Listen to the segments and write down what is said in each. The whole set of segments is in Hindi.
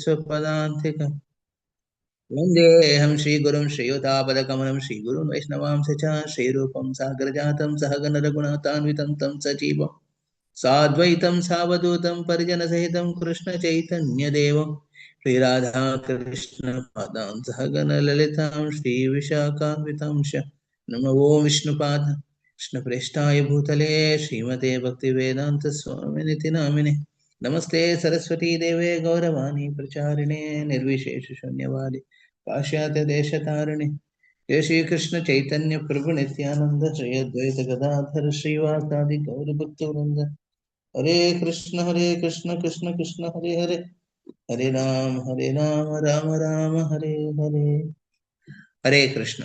स्वपदान्तिकम् वन्देऽहं श्रीगुरुं श्रीयुतापदकमलं श्रीगुरुं वैष्णवांश्च च श्रीरूपं सागरजातं सहगण रघुनाथान्वितं तं सजीवं साद्वैतं सावधूतं परिजनसहितं कृष्णचैतन्यदेवं श्रीराधाकृष्णपादां सहगण ललितां श्रीविशाखान्वितं च नमो विष्णुपाद कृष्णप्रेष्ठाय भूतले श्रीमते भक्तिवेदान्तस्वामिनिति नामिने नमस्ते सरस्वती देवे गौरवाणी प्रचारिणे निर्विशेष शून्यवादी पाश्चात्य देशतारिणे जय श्री कृष्ण चैतन्य प्रभु नित्यानंद श्री अद्वैत गदाधर श्रीवासादि गौर भक्तवृंद हरे कृष्ण कृष्ण कृष्ण हरे हरे हरे राम राम राम हरे हरे हरे कृष्ण।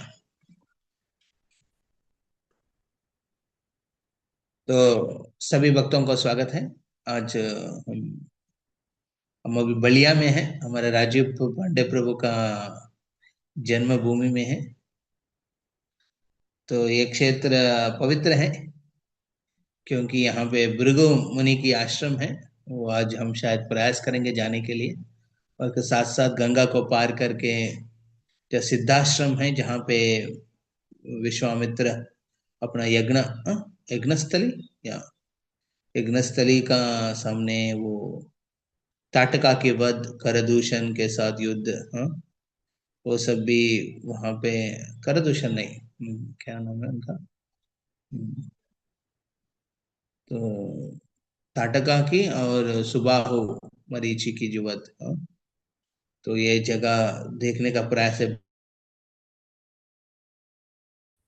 तो सभी भक्तों को स्वागत है। आज हम अभी बलिया में हैं। हमारे राजीव पांडे प्रभु का जन्मभूमि में है। तो ये क्षेत्र पवित्र है क्योंकि यहाँ पे भृगु मुनि की आश्रम है। वो आज हम शायद प्रयास करेंगे जाने के लिए, और के साथ साथ गंगा को पार करके जो सिद्धाश्रम है जहाँ पे विश्वामित्र अपना यज्ञस्थली या यज्ञस्थली का सामने वो ताटका के वध करदूषण के साथ युद्ध, वो सब भी वहाँ पे। करदूषण नहीं, क्या नाम है उनका, तो ताटका की और सुबाहु मरीचि की जुवत, तो ये जगह देखने का प्रयास है।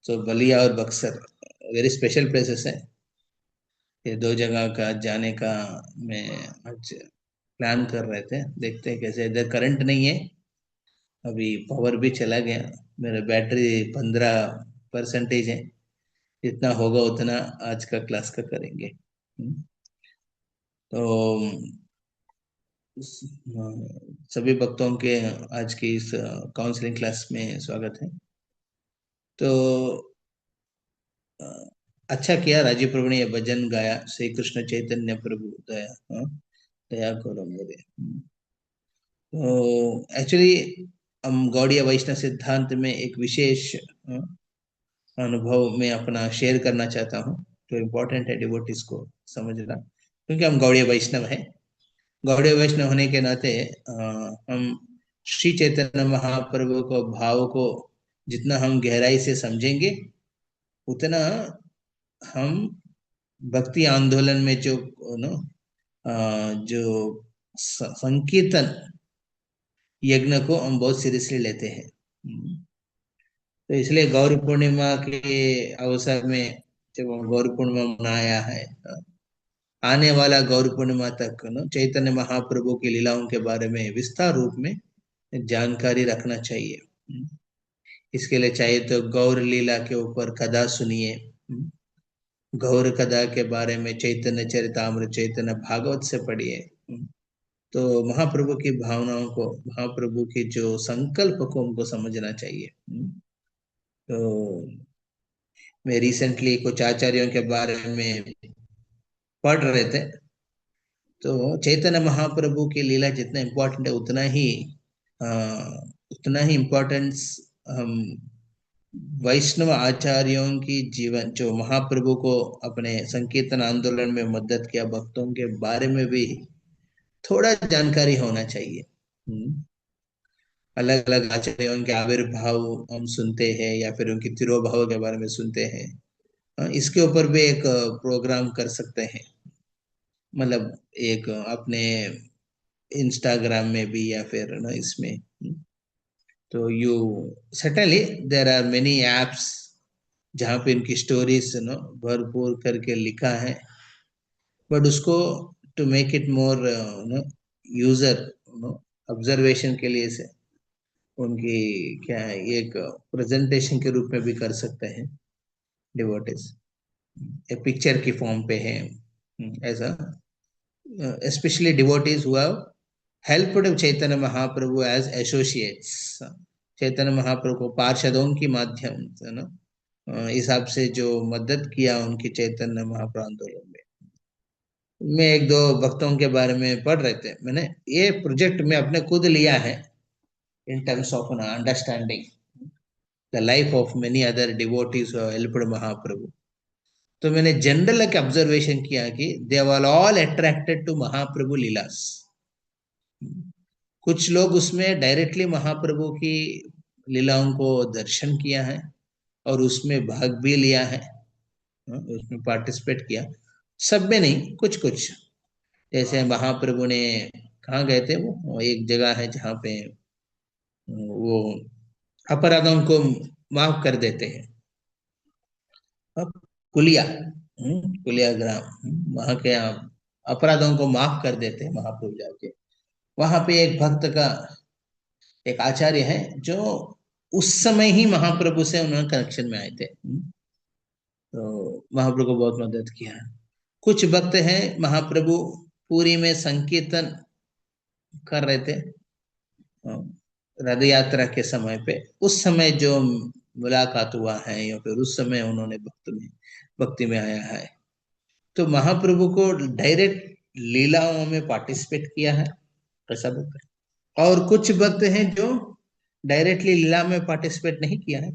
तो बलिया और बक्सर वेरी स्पेशल प्लेसेस हैं। ये दो जगह का जाने का मैं आज प्लान कर रहे थे। देखते हैं कैसे। इधर करंट नहीं है, अभी पावर भी चला गया। मेरा बैटरी 15% है। जितना होगा उतना आज का क्लास का करेंगे। तो सभी भक्तों के आज की इस काउंसलिंग क्लास में स्वागत है। तो अ, अच्छा किया राजीव प्रभु ने ये भजन गाया, श्री कृष्ण चैतन्य प्रभु दया, दया करो मेरे। तो एक्चुअली हम गौड़ीय वैष्णव सिद्धांत में एक विशेष अनुभव में अपना शेयर करना चाहता हूँ। तो इम्पोर्टेंट है डिवोटीज को समझना, क्योंकि हम गौड़ीय वैष्णव हैं। गौड़ीय वैष्णव होने के नाते हम श्री चैतन्य महाप्रभु को भाव को जितना हम गहराई से समझेंगे, उतना हम भक्ति आंदोलन में जो नो जो संकीर्तन यज्ञ को हम बहुत सीरियसली लेते हैं। तो इसलिए गौरी पूर्णिमा के अवसर में जब हम गौरी पूर्णिमा मनाया है, आने वाला गौरी पूर्णिमा तक चैतन्य महाप्रभु की लीलाओं के बारे में विस्तार रूप में जानकारी रखना चाहिए। इसके लिए चाहिए तो गौर लीला के ऊपर कथा सुनिए, गौर कथा के बारे में चैतन्य चरितामृत चैतन्य भागवत से पढ़िए। तो महाप्रभु की भावनाओं को, महाप्रभु के जो संकल्प को हमको समझना चाहिए। तो मैं रिसेंटली कुछ आचार्यों के बारे में पढ़ रहे थे। तो चैतन्य महाप्रभु की लीला जितना इम्पोर्टेंट है, अ, उतना ही इम्पोर्टेंस हम वैष्णव आचार्यों की जीवन, जो महाप्रभु को अपने संकीर्तन आंदोलन में मदद किया, भक्तों के बारे में भी थोड़ा जानकारी होना चाहिए। अलग अलग आचार्यों के आविर्भाव हम सुनते हैं या फिर उनकी तिरोभाव के बारे में सुनते हैं। इसके ऊपर भी एक प्रोग्राम कर सकते हैं, मतलब एक अपने इंस्टाग्राम में भी या फिर ना इसमें। तो you certainly there are many apps जहाँ पे इनकी स्टोरीज भरपूर करके लिखा है, बट उसको to make it more user observation के लिए से उनकी क्या है, एक प्रेजेंटेशन के रूप में भी कर सकते हैं डिवोटीज। एक पिक्चर की फॉर्म पे है, ऐसा। especially devotees who have helped Chaitanya Mahaprabhu as associates, Chaitanya Mahaprabhu को पार्षदों की माध्यम से ना हिसाब से जो मदद किया उनकी चैतन्य महाप्रभु आंदोलन में। मैं एक दो भक्तों के बारे में पढ़ रहे थे, मैंने ये प्रोजेक्ट में अपने खुद लिया है in terms of understanding the life of many other devotees who have helped Mahaprabhu. तो मैंने जनरल एक ऑब्जर्वेशन किया कि दे वर ऑल अट्रैक्टेड टू महाप्रभु लीलास। कुछ लोग उसमें डायरेक्टली महाप्रभु की लीलाओं को दर्शन किया है और उसमें भाग भी लिया है, उसमें पार्टिसिपेट किया। सब में नहीं, कुछ कुछ। जैसे महाप्रभु ने कहाँ गए थे, वो एक जगह है जहाँ पे वो अपराधों को माफ कर देते हैं। अब कुलिया, कुलिया ग्राम, वहां के अपराधों को माफ कर देते हैं महाप्रभु जाके। वहां पे एक भक्त का एक आचार्य है जो उस समय ही महाप्रभु से उन्होंने कनेक्शन में आए थे, तो महाप्रभु को बहुत मदद किया। कुछ भक्त हैं, महाप्रभु पूरी में संकीर्तन कर रहे थे रथ यात्रा के समय पे, उस समय जो मुलाकात हुआ है या फिर उस समय उन्होंने भक्ति में आया है, तो महाप्रभु को डायरेक्ट लीलाओं में पार्टिसिपेट किया है, ऐसा भक्त है। और कुछ भक्त हैं जो डायरेक्टली लीला में पार्टिसिपेट नहीं किया है,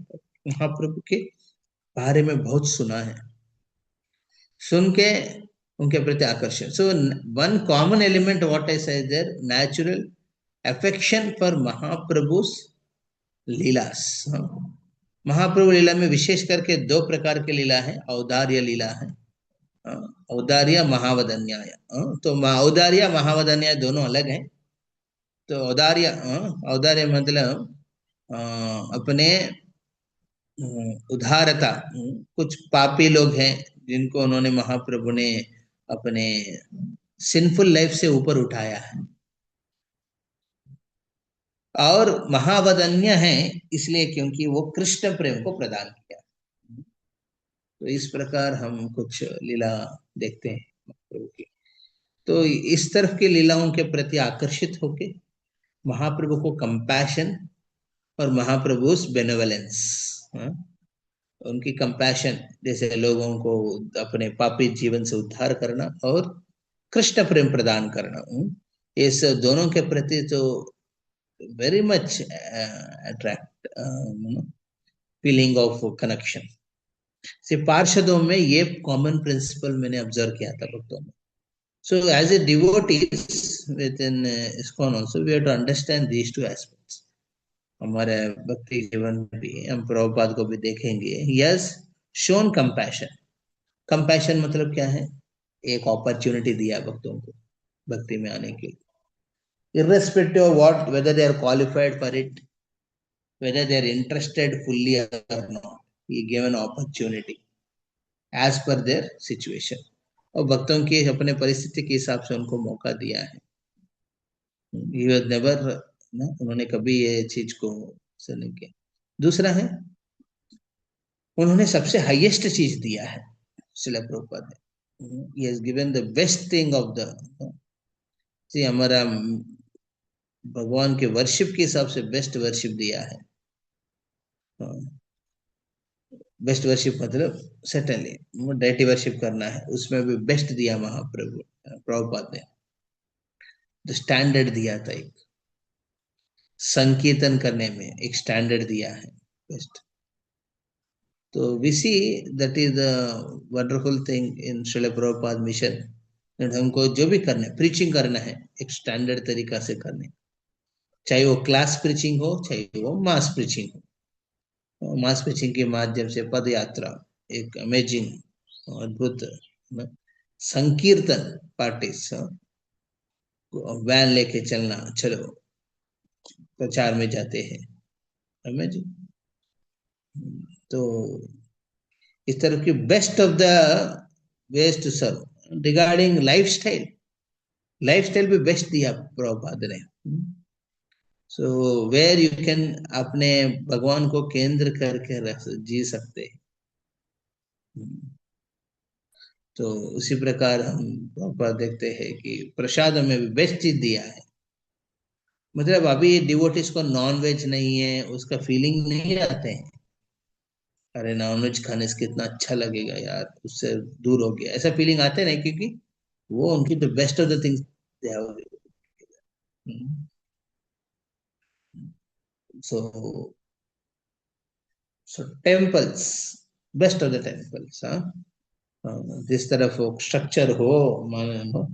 महाप्रभु के बारे में बहुत सुना है, सुन के उनके प्रति आकर्षण। So one common element what I से there natural affection for महाप्रभुस leelas. महाप्रभु लीला में विशेष करके दो प्रकार की लीला है, औदार्य लीला है, औदार्य महावदन्याय। तो औदार्य महावदन्याय दोनों अलग हैं। तो औदार्य, औदार्य मतलब अपने उदारता, कुछ पापी लोग हैं जिनको उन्होंने महाप्रभु ने अपने सिंफुल लाइफ से ऊपर उठाया है, और महावदन्य है इसलिए क्योंकि वो कृष्ण प्रेम को प्रदान किया। तो इस प्रकार हम कुछ लीला देखते हैं महाप्रभु की। तो इस तरफ की लीलाओं के प्रति आकर्षित होके महाप्रभु को कंपैशन और महाप्रभु बेनेवलेंस, उनकी कंपैशन, जैसे लोगों को अपने पापी जीवन से उद्धार करना और कृष्ण प्रेम प्रदान करना, इस दोनों के प्रति तो very much attract, feeling of connection से पार्षदों में ये कॉमन प्रिंसिपल मैंने ऑब्जर्व किया था भक्तों में। So as a devotees with in ISKCON also we have to understand these two aspects. हमारे भक्ति जीवन में भी हम प्रभुपाद को भी देखेंगे, यस, शोन कंपैशन। कंपैशन मतलब क्या है, एक अपॉर्चुनिटी दिया भक्तों को भक्ति में आने के लिए, irrespective of what, whether they are qualified for it, whether they are interested fully or not, he gave an opportunity as per their situation, और भक्तों की अपने परिस्थिति के हिसाब से उनको मौका दिया है। He was never, उन्होंने कभी ये चीज को नहीं किया। दूसरा है, उन्होंने सबसे हाईएस्ट चीज दिया है श्रील प्रभुपाद ने। He has given the best thing of the, हमारा भगवान के वर्शिप के हिसाब से बेस्ट वर्शिप दिया है। बेस्ट वर्शिप मतलब सर्टेनली डेटी वर्शिप करना है, उसमें भी बेस्ट दिया महाप्रभु प्रभुपाद ने। जो स्टैंडर्ड दिया था, एक संकीर्तन करने में एक स्टैंडर्ड दिया है बेस्ट। तो we see that is the wonderful thing in Srila Prabhupada mission. हमको जो भी करना है, प्रीचिंग करना है, एक स्टैंडर्ड तरीका से करने, चाहे वो क्लास प्रीचिंग हो, चाहे वो मास प्रीचिंग हो। मास प्रीचिंग के माध्यम से पद यात्रा, एक अमेजिंग अद्भुत संकीर्तन पार्टीज, वैन लेके चलना, चलो प्रचार में जाते हैं, अमेजिंग। तो इस तरह की best of the ways to serve. Regarding lifestyle, lifestyle भी बेस्ट दिया प्रभुपाद ने। सो वेयर यू कैन अपने भगवान को केंद्र करके जी सकते हैं। तो उसी प्रकार हम प्रभुपाद देखते हैं कि प्रसाद में भी बेस्ट चीज दिया है। मतलब अभी डिवोटीज को नॉन वेज नहीं है उसका फीलिंग नहीं आते हैं, अरे नॉन वेज खाने से कितना अच्छा लगेगा यार, उससे दूर हो गया, ऐसा फीलिंग आते नहीं, क्योंकि वो उनकी the best of the things they have. So so temples, best of the temples, हाँ। जिस तरफ वो स्ट्रक्चर हो, मानो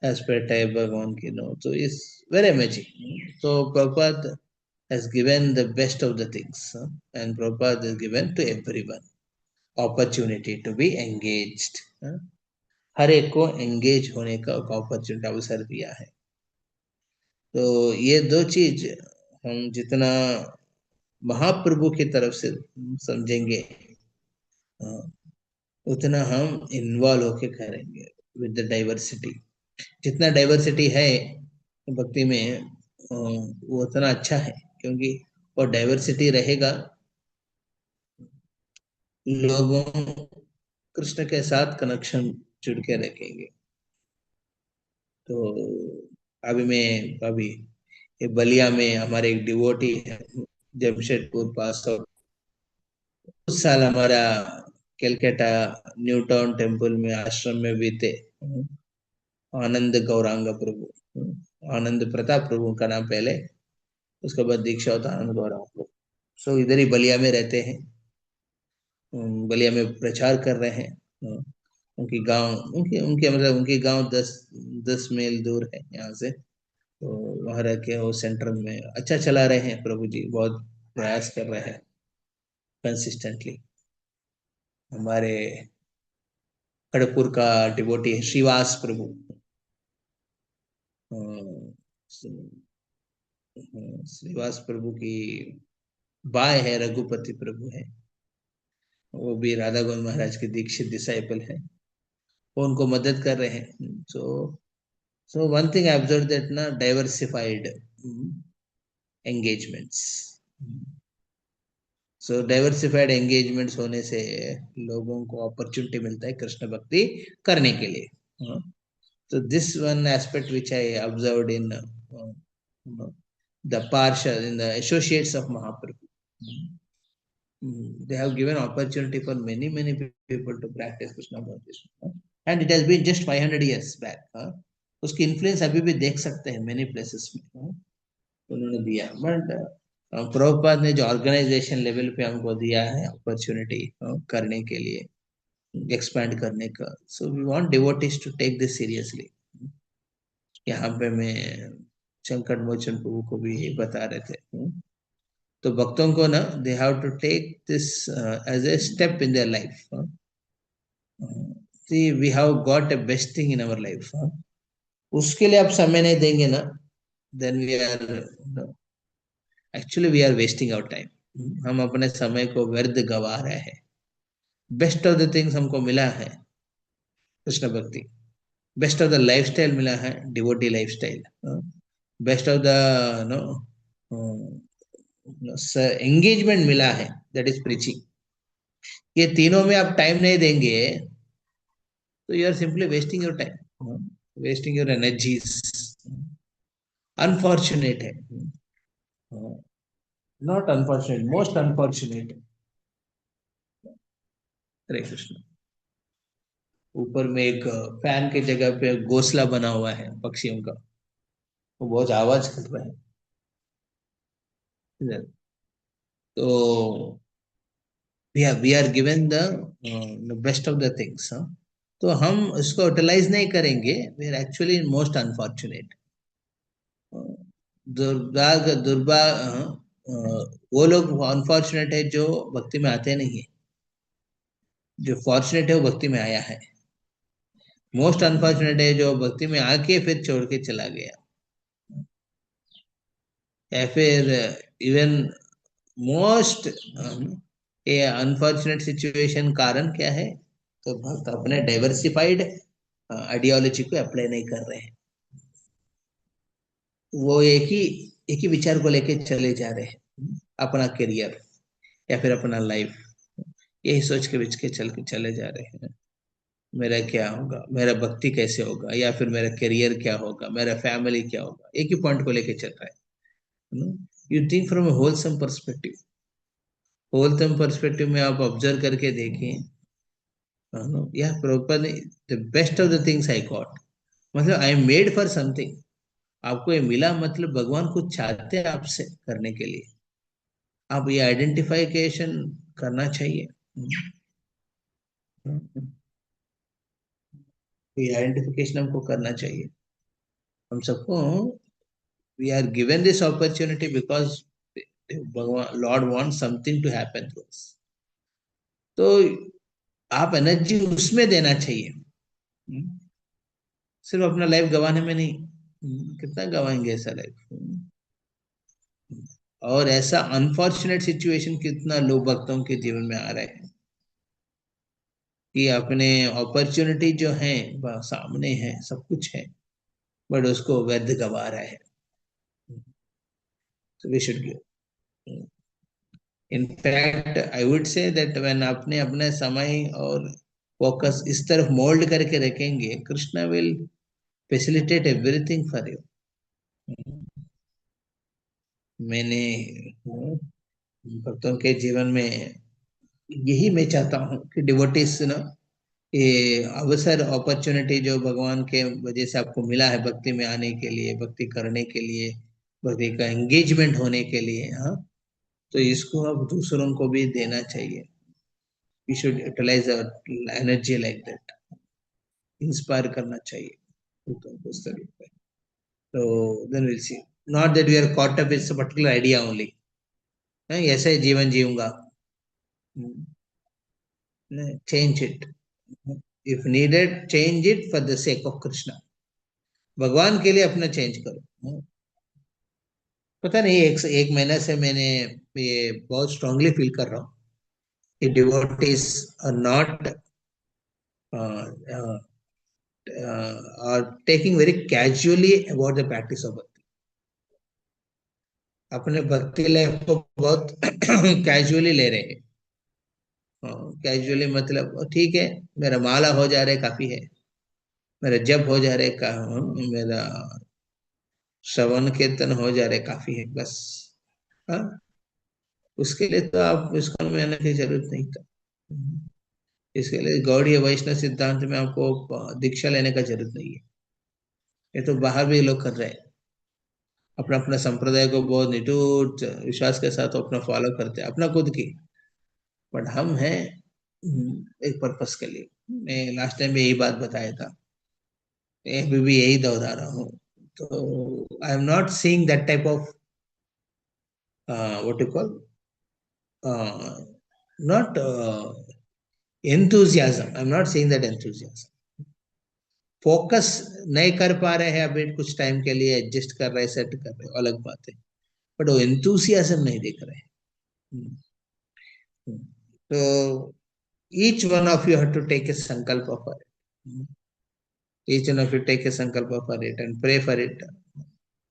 एज पर टाइप भगवान की, नो, तो इस वेरी अमेजिंग। तो Prabhupada has given the best of the things, and Prabhupada has given to everyone opportunity to be engaged, हर एक को एंगेज होने का अपॉर्चुनिटी, अवसर दिया है। तो ये दो चीज हम जितना महाप्रभु की तरफ से समझेंगे, उतना हम इन्वॉल्व होके करेंगे विद द डाइवर्सिटी। जितना डाइवर्सिटी है भक्ति में, वो उतना अच्छा है, क्योंकि वो डाइवर्सिटी रहेगा, लोगों कृष्ण के साथ कनेक्शन जुड़ के रखेंगे। तो अभी ये बलिया में हमारे एक डिवोटी है, जमशेदपुर पास आउट, उस साल हमारा कलकत्ता न्यू टाउन टेम्पल में आश्रम में बीते। आनंद गौरांग प्रभु, आनंद प्रताप प्रभु का नाम पहले, उसके बाद दीक्षा होता आनंद गौरांग प्रभु। सो इधर ही बलिया में रहते हैं, बलिया में प्रचार कर रहे हैं। उनकी गांव, उनके उनके मतलब उनकी गांव 10 मील दूर है यहाँ से। तो वहाँ रह के वो सेंटर में अच्छा चला रहे हैं, प्रभु जी बहुत प्रयास कर रहे हैं कंसिस्टेंटली। हमारे खड़गपुर का डिवोटी है श्रीवास प्रभु, श्रीवास प्रभु की बाय है रघुपति प्रभु है, वो भी राधा गोविंद महाराज के दीक्षित डिसाइपल है, वो उनको मदद कर रहे हैं। So one thing I observe that ना, डाइवर्सिफाइड एंगेजमेंट्स। सो डाइवर्सिफाइड एंगेजमेंट्स होने से लोगों को अपॉर्चुनिटी मिलता है कृष्ण भक्ति करने के लिए। तो this one aspect which I observed in the parshad, in the associates of Mahaprabhu. They have given opportunity for many people to practice Krishna consciousness, and it has been just 500 years back, उसकी इन्फ्लुएंस अभी भी देख सकते हैं मेनी प्लेसेस में, उन्होंने दिया। बट प्रभुपाद ने जो ऑर्गेनाइजेशन लेवल पे हमको दिया है अपॉर्चुनिटी करने के लिए, एक्सपैंड करने का, so we want devotees to take this seriously. यहाँ पे मैं शंकर मोचन प्रभु को भी यही बता रहे थे। तो भक्तों को ना, they have to take this as a step in their life. See we have got a best thing in our life, उसके लिए आप समय नहीं देंगे ना, then we are actually we are wasting our time. हम अपने समय को व्यर्थ गवा रहे हैं। बेस्ट ऑफ द थिंग्स हमको मिला है कृष्ण भक्ति, बेस्ट ऑफ द लाइफस्टाइल मिला है devotee lifestyle, best of the no engagement मिला है, दैट इज प्रीचिंग। ये तीनों में आप टाइम नहीं देंगे तो you are simply wasting your time, wasting your energies. Unfortunate है, not unfortunate, most unfortunate. Hare Krishna. ऊपर में एक फैन की जगह पे घोंसला बना हुआ है पक्षियों का, वो बहुत आवाज कर रहा है इधर। तो we are given the best of the things, तो हम इसको यूटिलाइज नहीं करेंगे, we are actually most unfortunate. दुर्भाग्य दुर्भाग्य, वो लोग अनफॉर्चुनेट है जो भक्ति में आते नहीं है, जो फॉर्चुनेट है वो भक्ति में आया है। मोस्ट अनफॉर्चुनेट है जो भक्ति में आके फिर छोड़ के चला गया, या फिर इवन मोस्ट, ये अनफॉर्चुनेट सिचुएशन कारण क्या है, तो भक्त अपने डाइवर्सिफाइड आइडियोलॉजी को अप्लाई नहीं कर रहे हैं। वो एक ही विचार को लेके चले जा रहे हैं, अपना करियर या फिर अपना लाइफ, यही सोच के बिच के चले जा रहे हैं। मेरा क्या होगा, मेरा भक्ति कैसे होगा, या फिर मेरा करियर क्या होगा, मेरा फैमिली क्या होगा, एक ही पॉइंट को लेके चल रहा है। You think from a wholesome perspective. Wholesome perspective में आप ऑब्जर्व करके देखें, या proper the best of the things I got, मतलब I am made for something. आपको ये मिला मतलब भगवान कुछ चाहते हैं आपसे करने के लिए। आप ये आइडेंटिफिकेशन करना चाहिए। ये आइडेंटिफिकेशन हमको करना चाहिए। हम सबको, we are given this opportunity because Bhagwan lord want something to happen to us. तो आप एनर्जी उसमें देना चाहिए। सिर्फ अपना लाइफ गंवाने में नहीं। कितना गवाएंगे ऐसा लाइफ। और ऐसा अनफॉर्चुनेट सिचुएशन कितना लोग भक्तों के जीवन में आ रहे हैं कि अपने अपॉर्चुनिटी जो है वह सामने है, सब कुछ है, बट उसको व्यर्थ गवा रहा है। तो we should in fact I would say that when आपने अपने समय और फोकस इस तरफ मोल्ड करके रखेंगे, Krishna will facilitate everything for you. मैंने भक्तों के जीवन में यही मैं चाहता हूँ कि डिवोटीज ना, ये अवसर अपॉर्चुनिटी जो भगवान के वजह से आपको मिला है भक्ति में आने के लिए, भक्ति करने के लिए, भक्ति का एंगेजमेंट होने के लिए, हाँ, तो इसको अब दूसरों को भी देना चाहिए। We should utilize our energy like that. Inspire करना चाहिए तो उस तरीके पे। तो then will see, not that we are caught up with particular idea only, ऐसे ही जीवन जीऊंगा। Change it, if needed change it for the sake of Krishna. भगवान के लिए अपना चेंज करो। पता नहीं, एक महीने से मैंने ये बहुत स्ट्रांगली फील कर रहा हूँ कि devotees are not are taking very casually about the practice of bhakti. अपने भक्ति लाइफ को बहुत कैजुअली ले रहे हैं। कैजुअली मतलब ठीक है, मेरा माला हो जा रहा है काफी है, मेरा जप हो जा रहा है मेरा श्रवण कीर्तन हो जा रहा है काफी है बस। हाँ, उसके लिए तो आप इसको में आने की जरूरत नहीं था। इसके लिए गौड़ीय वैष्णव सिद्धांत में आपको दीक्षा लेने का जरूरत नहीं है। ये तो बाहर भी लोग कर रहे हैं, अपना अपना संप्रदाय को बहुत निटूट विश्वास के साथ अपना फॉलो करते हैं अपना खुद की। बट हम हैं एक पर्पस के लिए। मैं लास्ट टाइम भी यही बात बताया था, अभी भी यही दोहरा रहा हूँ। तो I am not seeing that type of what you call, not enthusiasm, I'm not saying that enthusiasm, focus नहीं कर पा रहे हैं अभी कुछ टाइम के लिए, एडजस्ट कर रहे हैं, सेट कर रहे हैं, अलग बात है, बट वो enthusiasm नहीं दिख रहे हैं। हम्म, तो each one of you have to take a sankalpa for it, each one of you take a sankalpa for it and pray for it।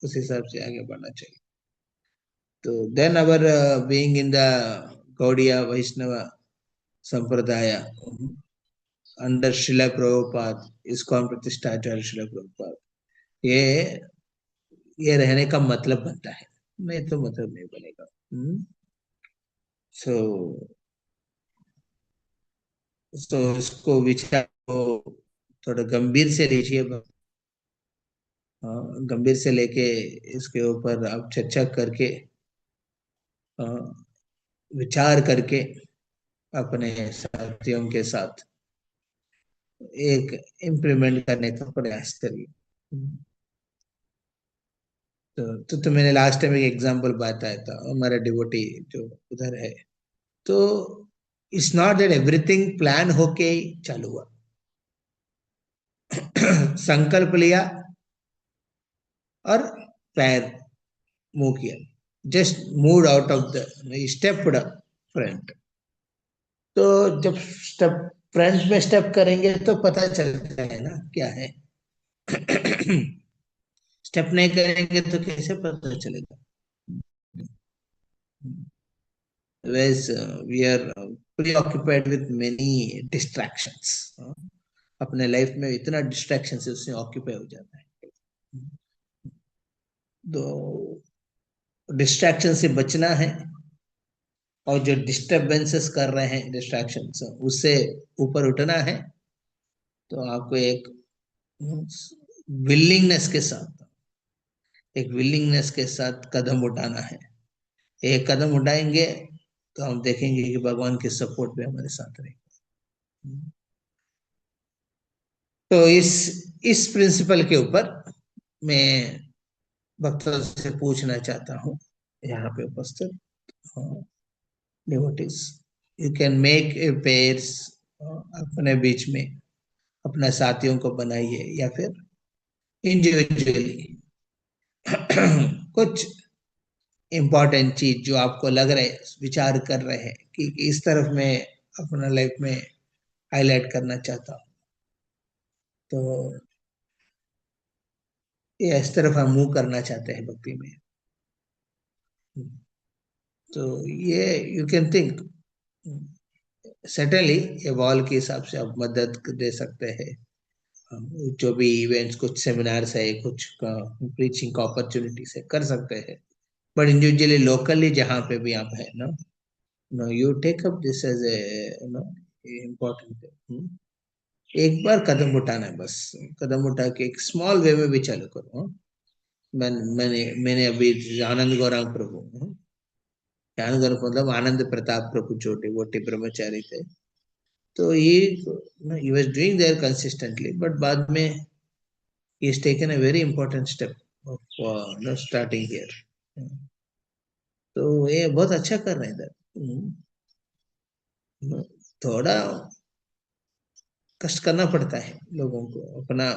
उस हिसाब से आगे बढ़ना चाहिए। तो then our being in the Gaudiya Vaishnava Sampradaya under Shila Prabhupada, ISKCON प्रतिष्ठाचार्य शिला प्रभुपाद, ये ये रहने का मतलब बनता है, नहीं तो मतलब नहीं बनेगा। सो सो इसको विचार को थोड़ा गंभीर से लीजिए। गंभीर से लेके इसके ऊपर आप चर्चा करके, अ, विचार करके अपने साथियों के साथ एक इम्प्लीमेंट करने का प्रयास करिए। तो मैंने लास्ट टाइम एक एग्जांपल बताया था, हमारा डिवोटी जो उधर है। तो it's not that everything plan होके ही चालू हुआ। संकल्प लिया और पैर मूव किया, just move out of the stepped front. तो जब स्टेप फ्रंट में स्टेप करेंगे तो पता चलता है ना क्या है। स्टेप नहीं करेंगे तो कैसे पता चलेगा। Whereas we are preoccupied with many distractions, अपने लाइफ में इतना डिस्ट्रैक्शन से उससे ऑक्यूपाई हो जाता है। तो डिस्ट्रैक्शन से बचना है और जो डिस्टरबेंसेस कर रहे हैं, डिस्ट्रैक्शंस, उससे ऊपर उठना है, तो आपको एक विलिंगनेस के साथ कदम उठाना है। एक कदम उठाएंगे तो हम देखेंगे कि भगवान के सपोर्ट भी हमारे साथ रहेगा। तो इस प्रिंसिपल के ऊपर मैं भक्तों से पूछना चाहता हूँ, यहाँ पे उपस्थित devotees, you can make a pairs, अपने बीच में अपने साथियों को बनाइए, या फिर इंडिविजुअली कुछ इम्पोर्टेंट चीज जो आपको लग रहा है, विचार कर रहे हैं कि इस तरफ मैं अपना लाइफ में हाईलाइट करना चाहता हूँ, तो ये इस तरफ हम मूव करना चाहते हैं भक्ति में। तो ये यू कैन थिंक, सर्टेनली ये बॉल के हिसाब से आप मदद दे सकते हैं। जो भी इवेंट्स, कुछ सेमिनार्स है, कुछ प्रीचिंग का अपॉर्चुनिटीज है, कर सकते हैं। बट इंडिविजुअली, लोकली जहाँ पे भी आप है ना, no you take up this as a no important. एक बार कदम उठाना है, बस कदम उठा के एक स्मॉल वे में भी चालू करो। मैंने अभी आनंद गौरांग प्रभु, आनंद गौरांग मतलब आनंद प्रताप प्रभु, छोटे वोटे ब्रह्मचारी थे, तो he was doing there consistently, but बाद में he has taken a very important step of starting here। तो ये बहुत अच्छा कर रहे हैं इधर। थोड़ा कष्ट करना पड़ता है लोगों को अपना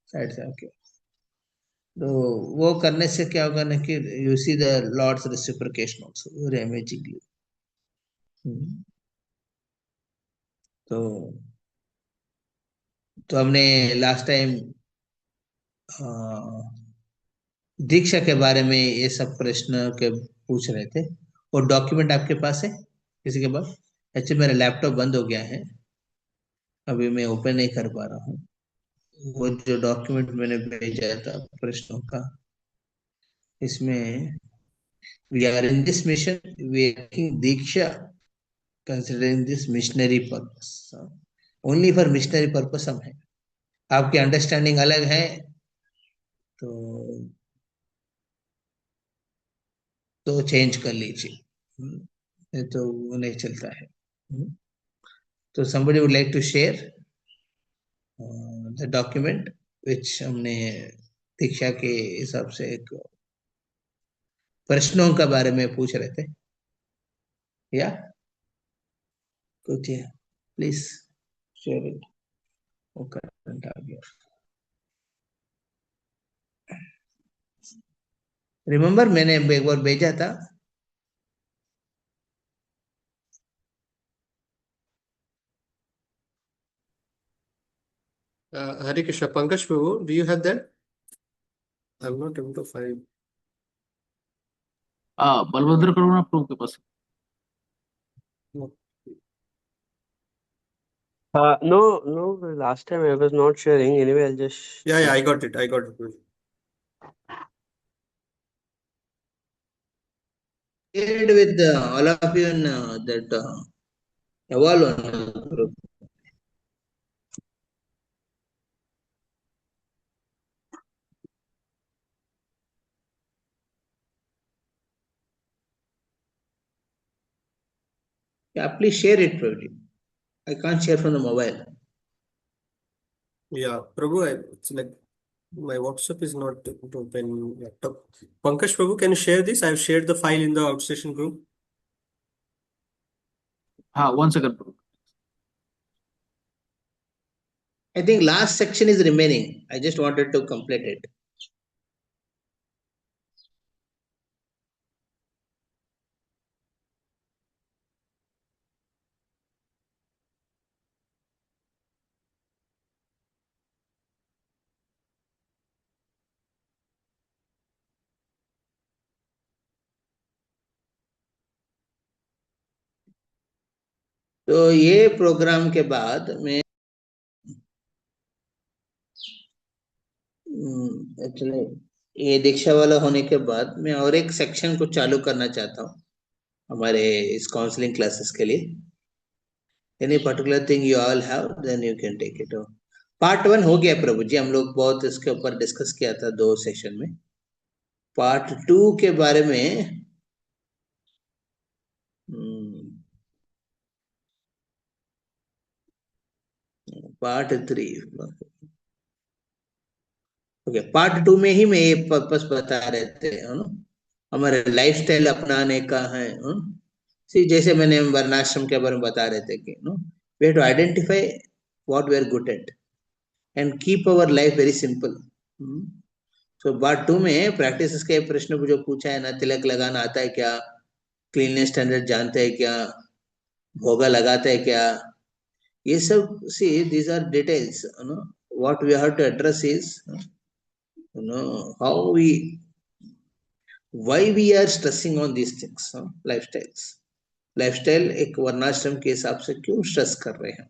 साइड से आके, तो वो करने से क्या होगा ना, कि you see the lord's reciprocation also very amazingly. तो हमने लास्ट टाइम दीक्षा के बारे में ये सब प्रश्न के पूछ रहे थे। वो डॉक्यूमेंट आपके पास है किसी के पास? एक्चुअली मेरा लैपटॉप बंद हो गया है, अभी मैं ओपन नहीं कर पा रहा हूँ। वो जो डॉक्यूमेंट मैंने भेजा था प्रश्नों का, इसमें we are in this mission, we are taking diksha considering this missionary purpose, only for missionary purpose हम है। आपकी अंडरस्टैंडिंग अलग है तो चेंज कर लीजिए। नहीं तो वो नहीं चलता है। तो somebody would like to share the document which हमने दीक्षा के हिसाब से एक प्रश्नों के बारे में पूछ रहे थे, या कुछ है? Please share it. वो करंट आ गया। रिमेम्बर मैंने एक बार भेजा था। Hare Krishna, Pankaj Prabhu, do you have that? I'm not able to find. Balabhadra करुणा प्रभु के पास। No. No, last time I was not sharing. Anyway, I'll just. Yeah, I got it. Shared with all of you in that Avalon group. Yeah, please share it, Prabhu. I can't share from the mobile. Yeah, Prabhu, it's like my WhatsApp is not able to open laptop. Pankaj Prabhu, can you share this? I've shared the file in the outstation group. हाँ, 1 second Prabhu. I think last section is remaining. I just wanted to complete it. तो ये प्रोग्राम के बाद मैं एक्चुअली ये दीक्षा वाला होने के बाद मैं और एक सेक्शन को चालू करना चाहता हूँ। हमारे इस काउंसलिंग क्लासेस के लिए। Any particular thing you all have then you can take it. Part 1 हो गया प्रभु जी, हम लोग बहुत इसके ऊपर डिस्कस किया था 2 सेशन में। पार्ट 2 के बारे में पार्ट 3 ओके, पार्ट 2 में ही मैं ये पर्पस बता रहे थे, है ना, हमारे लाइफस्टाइल अपनाने का है। सी जैसे मैंने वर्णाश्रम के बारे में बता रहे थे कि no we have to identify what we are good at and keep our life very simple. So part 2 में प्रैक्टिस के प्रश्न जो पूछा है ना, तिलक लगाना आता है क्या, क्लीननेस स्टैंडर्ड जानते हैं क्या, भोगा लगाते हैं क्या, ये सब see these are details, you know what we have to address is you know how we why we are stressing on these things, lifestyle एक वर्णाश्रम के हिसाब से क्यों स्ट्रेस कर रहे हैं,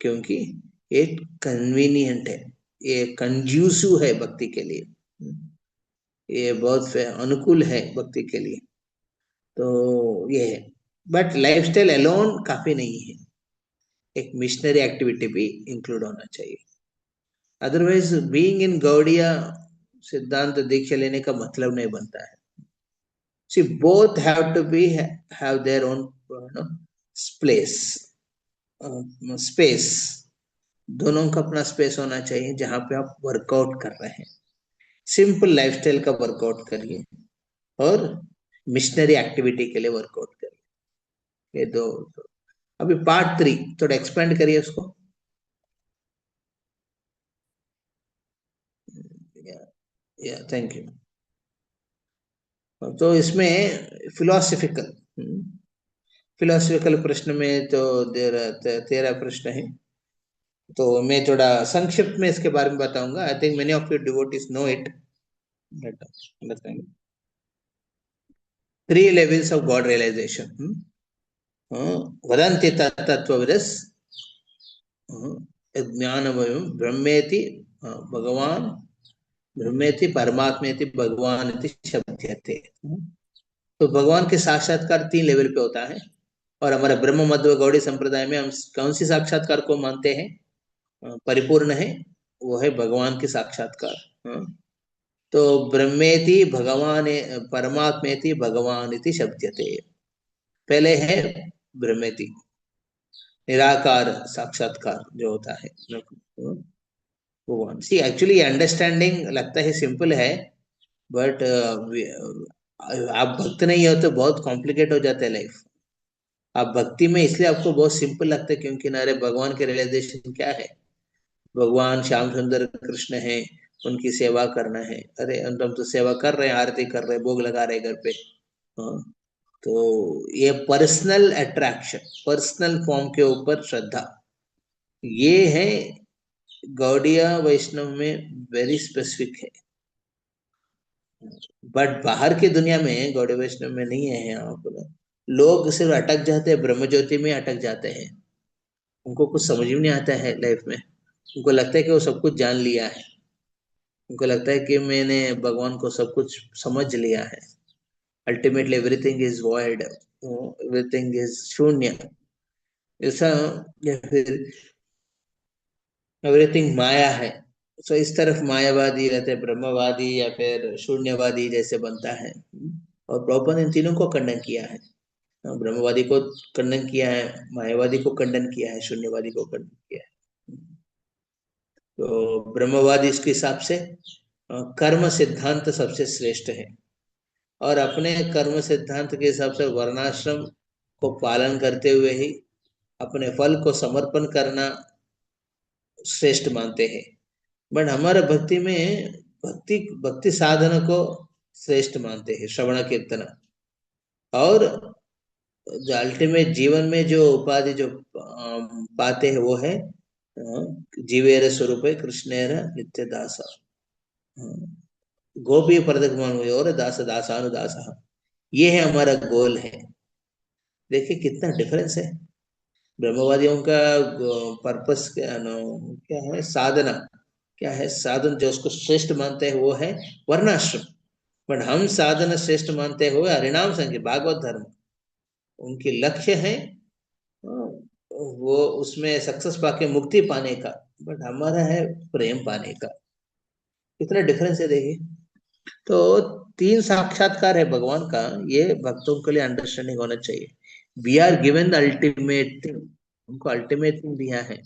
क्योंकि ये कन्वीनियंट है, ये कंड्यूसिव है भक्ति के लिए, ये बहुत अनुकूल है भक्ति के लिए। तो ये है, बट लाइफस्टाइल अलोन काफी नहीं है, एक मिशनरी एक्टिविटी भी इंक्लूड होना चाहिए। अदरवाइज बीइंग इन गौड़िया सिद्धांत दीक्षा लेने का मतलब नहीं बनता है। See, both have to be have their own space. दोनों का अपना स्पेस होना चाहिए जहां पे आप वर्कआउट कर रहे हैं। सिंपल लाइफस्टाइल का वर्कआउट करिए और मिशनरी एक्टिविटी के लिए वर्कआउट करिए, ये दो। अभी पार्ट 3 थोड़ा एक्सपेंड करिए उसको। या थैंक यू। तो इसमें फिलोसफिकल प्रश्न में तो 13 प्रश्न है, तो मैं थोड़ा संक्षिप्त में इसके बारे में बताऊंगा। I think many of you devotees know it. Understand 3 levels of God realization. वदन्ति तत्त्वविदस् ज्ञानमयं ब्रह्मेति भगवान, ब्रह्मेति परमात्मेति भगवान इति शब्दते। तो भगवान के साक्षात्कार 3 लेवल पे होता है, और हमारे ब्रह्म मध्व गौड़ी संप्रदाय में हम कौन सी साक्षात्कार को मानते हैं परिपूर्ण है, वो है भगवान के साक्षात्कार। तो ब्रह्मेति भगवान, परमात्मेति भगवान इति शब्दते। पहले है ब्रह्मेति, निराकार साक्षात्कार जो होता है भगवान। सी एक्चुअली अंडरस्टैंडिंग लगता है सिंपल है, बट आप भक्त नहीं हो तो बहुत कॉम्प्लिकेट हो जाता है लाइफ। आप भक्ति में इसलिए आपको बहुत सिंपल लगता है क्योंकि अरे भगवान के रियलाइजेशन क्या है, भगवान श्याम सुंदर कृष्ण है, उनकी सेवा करना है। अरे हम तो सेवा कर रहे हैं, आरती कर रहे हैं, भोग लगा रहे हैं घर पे। तो ये पर्सनल अट्रैक्शन, पर्सनल फॉर्म के ऊपर श्रद्धा, ये है गौड़िया वैष्णव में वेरी स्पेसिफिक है। बट बाहर की दुनिया में गौड़िया वैष्णव में नहीं है। यहाँ पर लोग सिर्फ अटक जाते हैं, ब्रह्म ज्योति में अटक जाते हैं, उनको कुछ समझ में नहीं आता है लाइफ में। उनको लगता है कि वो सब कुछ जान लिया है, उनको लगता है कि मैंने भगवान को सब कुछ समझ लिया है। Ultimately everything is void, everything is शून्य, ऐसा, या फिर एवरीथिंग माया है। सो इस तरफ मायावादी रहते हैं, ब्रह्मवादी या फिर शून्यवादी जैसे बनता है। और प्रभुपाद इन तीनों को खंडन किया है, ब्रह्मवादी को खंडन किया है, मायावादी को खंडन किया है, शून्यवादी को खंडन किया है। तो ब्रह्मवादी इसके हिसाब से कर्म सिद्धांत सबसे श्रेष्ठ है, और अपने कर्म सिद्धांत के हिसाब से वर्णाश्रम को पालन करते हुए ही अपने फल को समर्पण करना श्रेष्ठ मानते हैं। बट हमारे भक्ति में भक्ति साधन को श्रेष्ठ मानते हैं, श्रवण कीर्तन, और जो अल्टीमेट जीवन में जो उपाधि जो पाते हैं वो है जीवेर स्वरूप कृष्णेर नित्य दास, गोपी प्रदगमान और दास दासानुदास, ये है हमारा गोल है। देखिए कितना डिफरेंस है। ब्रह्मवादियों का पर्पस क्या है, साधना क्या है, साधन जो उसको श्रेष्ठ मानते हैं वो है वर्णाश्रम। बट हम साधन श्रेष्ठ मानते हुए हरिनाम संकीर्तन, भागवत धर्म, उनके लक्ष्य है वो उसमें सक्सेस पाके मुक्ति पाने का, बट हमारा है प्रेम पाने का। कितना डिफरेंस है देखिए। तो तीन साक्षात्कार है भगवान का, ये भक्तों के लिए अंडरस्टैंडिंग होना चाहिए। We are given the ultimate thing, उनको अल्टीमेट थिंग दिया है।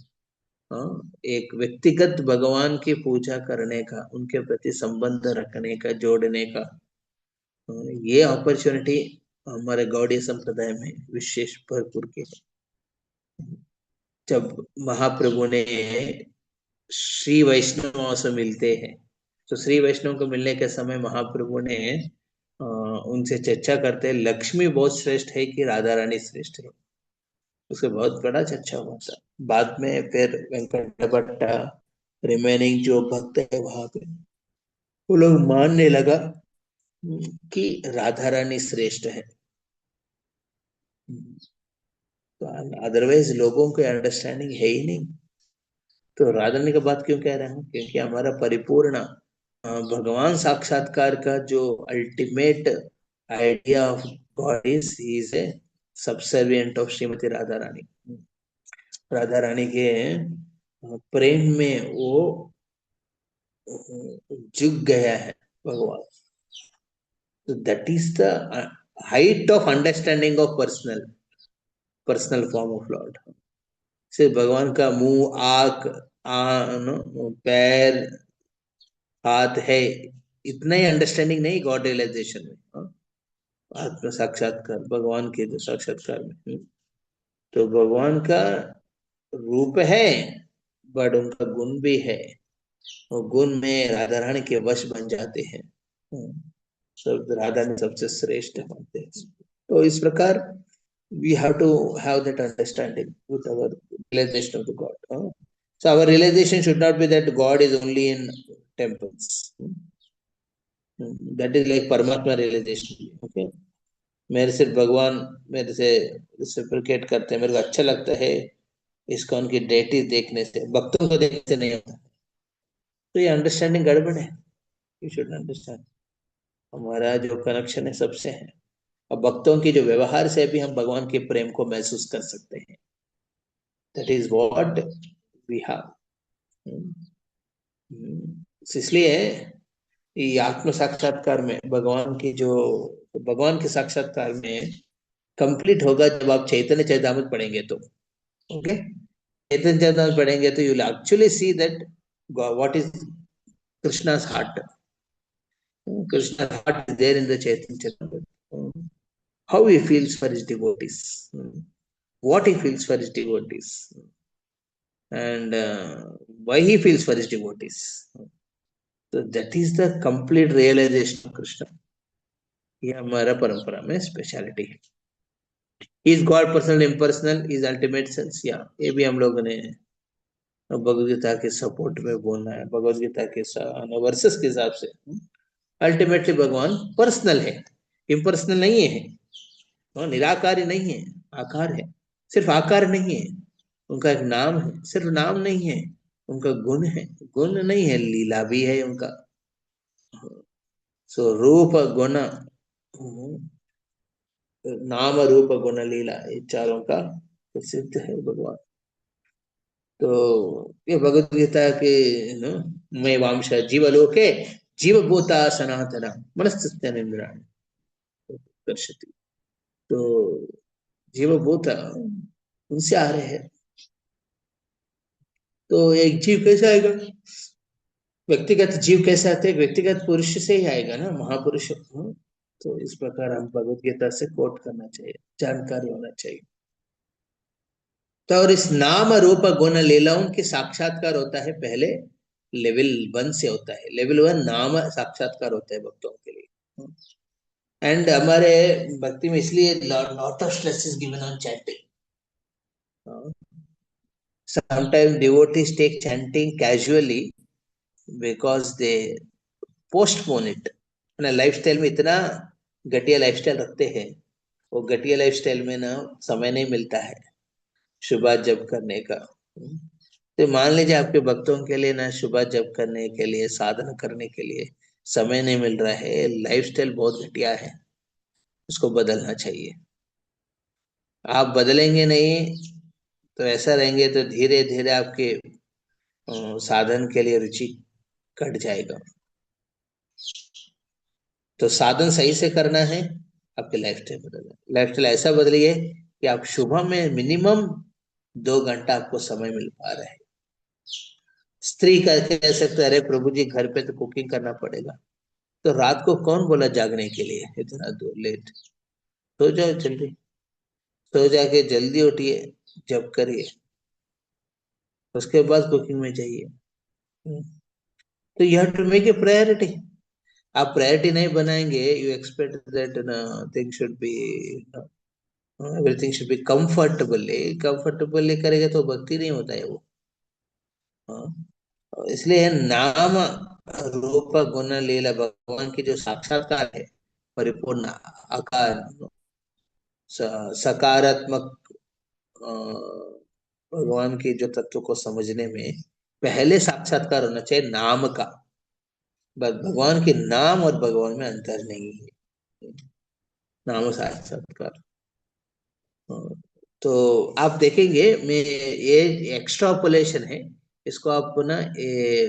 एक व्यक्तिगत भगवान की पूजा करने का, उनके प्रति संबंध रखने का, जोड़ने का, ये अपॉर्चुनिटी हमारे गौड़ीय संप्रदाय में विशेष भरपूर की है। जब महाप्रभु ने श्री वैष्णव से मिलते हैं, तो श्री वैष्णव को मिलने के समय महाप्रभु ने उनसे चर्चा करते हैं, लक्ष्मी बहुत श्रेष्ठ है कि राधा रानी श्रेष्ठ है। उसके बहुत बड़ा चर्चा हुआ था। बाद में फिर वेंकट भट्टा रिमेनिंग जो भक्त है वहां पे वो लोग मानने लगा कि राधा रानी श्रेष्ठ है। तो अदरवाइज लोगों को अंडरस्टैंडिंग है ही नहीं। तो राधा रानी का बात क्यों कह रहे हैं? क्योंकि हमारा परिपूर्ण भगवान साक्षात्कार का जो ultimate idea of God is a subservient of Shrimati Radha Rani. Radha Rani के प्रेम में वो झुक गया है भगवान। तो that is the height of understanding of personal form of Lord. सिर्फ भगवान का मुंह, आंख, पैर, हाथ है, इतना ही अंडरस्टैंडिंग नहीं गॉड रियलाइजेशन में। आत्म साक्षात्कार भगवान के जो साक्षात्कार में, तो भगवान का रूप है बट उनका गुण भी है। वो गुण में राधा रानी के वश बन जाते हैं। सब राधा ने सबसे श्रेष्ठ मानते हैं। तो इस प्रकार we have to have that understanding with our realization of the God. So our realization should not be that God is only in temples. That is like Paramatma realization. Okay. मेरे से भगवान मेरे से रेसिप्रोकेट करते हैं, मेरे को अच्छा लगता है इसका उनकी डेटी देखने से, भक्तों को देखने से नहीं होता। तो ये अंडरस्टैंडिंग गड़बड़ है। यू शुड अंडरस्टैंड हमारा जो कनेक्शन है सबसे है, और भक्तों की जो व्यवहार से भी हम भगवान के प्रेम को महसूस कर सकते हैं। That is what we have. इसलिए ये आत्म साक्षात्कार में भगवान के साक्षात्कार में कंप्लीट होगा जब आप चैतन्य चैतामृत पढ़ेंगे तो। ओके, चैतन्य चैतामृत पढ़ेंगे तो you will actually see that what is Krishna's heart. Krishna's heart is there in the Chaitanya Charitamrita. How he feels for his devotees, what he feels for his devotees, and why he feels for his devotees. So that is the complete realization of Krishna. ये हमारा परंपरा में स्पेशलिटी है। Is God personal, impersonal, is ultimate sense? या ये भी हम लोगों ने भगवद गीता के सपोर्ट में बोलना है। भगवद गीता के वर्सेस के हिसाब से अल्टीमेटली भगवान पर्सनल है, इम्पर्सनल नहीं है, निराकारी नहीं है, आकार है। सिर्फ आकार नहीं है, उनका एक नाम है, सिर्फ नाम नहीं है, उनका गुण है, गुण नहीं है, लीला भी है उनका। सो रूप गुण, नाम रूप गुण लीला, ये चारों का प्रसिद्ध है भगवान। तो ये भगवद गीता के मैं वांश जीवलोके जीवभूता सनातन मनस्थित कर्षति। तो जीवभूत उनसे आ रहे हैं। तो एक जीव कैसे आएगा? व्यक्तिगत जीव कैसे आते हैं? व्यक्तिगत पुरुष से ही आएगा ना, महापुरुष। तो इस प्रकार हम भगवद गीता से कोट करना चाहिए, जानकारी होना चाहिए। तो और इस नाम रूप गुण लीलाओं के साक्षात्कार होता है पहले लेवल 1 से होता है। लेवल 1 नाम साक्षात्कार होता है भक्तों के लिए। एंड हमारे भक्ति में इसलिए lot of stress is given on chanting. Sometimes devotees take chanting casually because they postpone it. अपना लाइफस्टाइल में इतना घटिया लाइफस्टाइल रखते हैं, वो घटिया लाइफस्टाइल में ना समय नहीं मिलता है शुभ जप करने का। तो मान लीजिए आपके भक्तों के लिए ना शुभ जप करने के लिए, साधना करने के लिए समय नहीं मिल रहा है, लाइफस्टाइल बहुत घटिया है, उसको बदलना चाहिए। आप बदलेंगे नहीं तो ऐसा रहेंगे तो धीरे धीरे आपके साधन के लिए रुचि घट जाएगा। तो साधन सही से करना है, आपके लाइफ स्टाइल बदलना, लाइफ स्टाइल ऐसा बदलिए कि आप सुबह में मिनिमम 2 घंटा आपको समय मिल पा रहा है। स्त्री करके कह सकते हैं, अरे प्रभु जी घर पे तो कुकिंग करना पड़ेगा, तो रात को कौन बोला जागने के लिए इतना दूर लेट? सो जाओ जल्दी, सो जाके जल्दी उठिए, जब करिए, उसके बाद कुकिंग में जाइए। तो you have to make a priority. आप प्रायोरिटी नहीं बनाएंगे, you expect that thing should be, everything should be comfortably comfortably करेगा तो भक्ति नहीं होता है वो। इसलिए नाम रूप गुण लीला भगवान की जो साक्षात्कार है, परिपूर्ण आकार, सकारात्मक भगवान के जो तत्व को समझने में पहले साक्षात्कार होना चाहिए नाम का। बस भगवान के नाम और भगवान में अंतर नहीं है, नाम साक्षात्कार। तो आप देखेंगे, मैं ये एक्स्ट्रापोलेशन है, इसको आप ना ये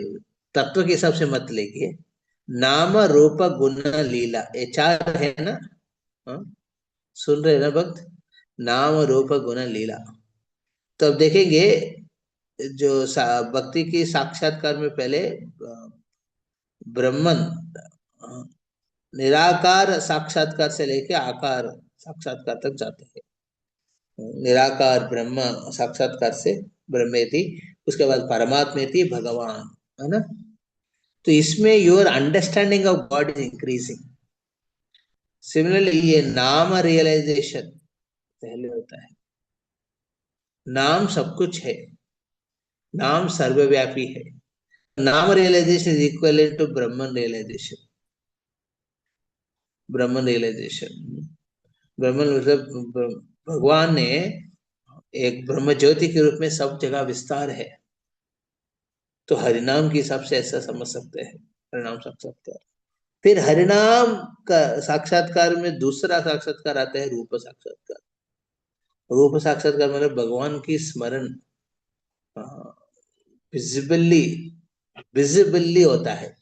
तत्व के हिसाब से मत लेंगे। नाम रूप गुण लीला, ये 4 है ना? हाँ? सुन रहे हैं ना भक्त? नाम रूप गुण लीला। तो अब देखेंगे, जो भक्ति की साक्षात्कार में पहले ब्रह्मन, निराकार साक्षात्कार से लेके आकार साक्षात्कार तक जाते हैं। निराकार ब्रह्म साक्षात्कार से ब्रह्मेति, उसके बाद परमात्मेति भगवान, है ना? तो इसमें your understanding of God is increasing. Similarly ये नाम रियलाइजेशन पहले होता है। नाम सब कुछ है, नाम सर्वव्यापी है। नाम realization is equal to Brahman realization. Brahman realization, Brahman मतलब भगवान ने एक ब्रह्म ज्योति के रूप में सब जगह विस्तार है। तो हरिनाम के हिसाब से ऐसा समझ सकते हैं, हरिनाम साक्षात्कार। फिर हरिनाम का साक्षात्कार में दूसरा साक्षात्कार आता है रूप साक्षात्कार। रूप साक्षात्कार मतलब भगवान की स्मरण विजिबली विजिबली होता है।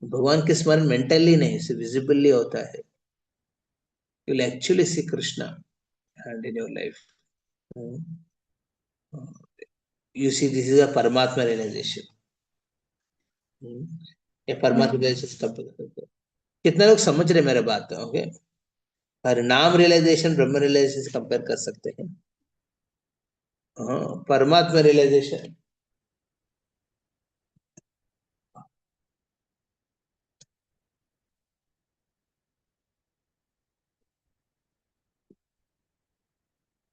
भगवान की स्मरण मेंटली नहीं, सिर्फ विजिबली होता है। You will actually C Krishna and in your life. You see, this is a Paramatma realization. ये परमात्मा रियलाइजेशन कब पता करते हैं? कितने लोग समझ रहे मेरे बात? ओके, पर नाम रियलाइजेशन ब्रह्म रियलाइजेशन से कंपेयर कर सकते हैं। हाँ, परमात्मा रियलाइजेशन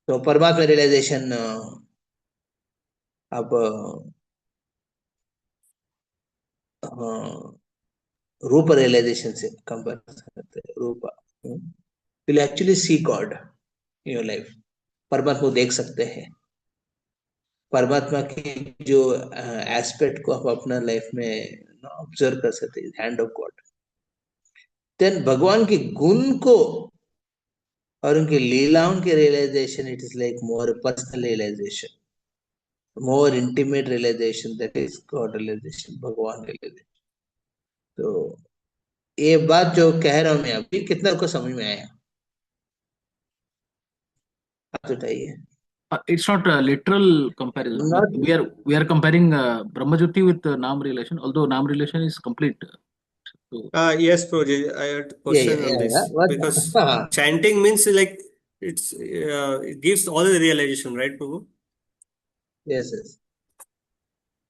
तो परमात्मा रियलाइजेशन आप रूप रियलाइजेशन से कंपेयर कर सकते हैं। रूप will actually C God in your life. परमात्मा को देख सकते हैं। परमात्मा की जो एस्पेक्ट को आप अपना लाइफ में ऑब्जर्व कर सकते हैं, हैंड ऑफ गॉड। देन भगवान के गुण को और उनकी लीलाओं के realisation, it is like more personal realisation, more intimate realisation, that is god realisation, भगवान रियलाइजेशन। तो ये बात जो कह रहा हूं मैं अभी, कितना को समझ में आया? आप बताइए। It's not a literal comparison. Not We are comparing Brahmajyoti with Nam relation, although Nam relation is complete. So, Yes, Prabhuji, I had a या question on this what? because हाँ, chanting means like it gives all the realization, right, Prabhu? Yes yes.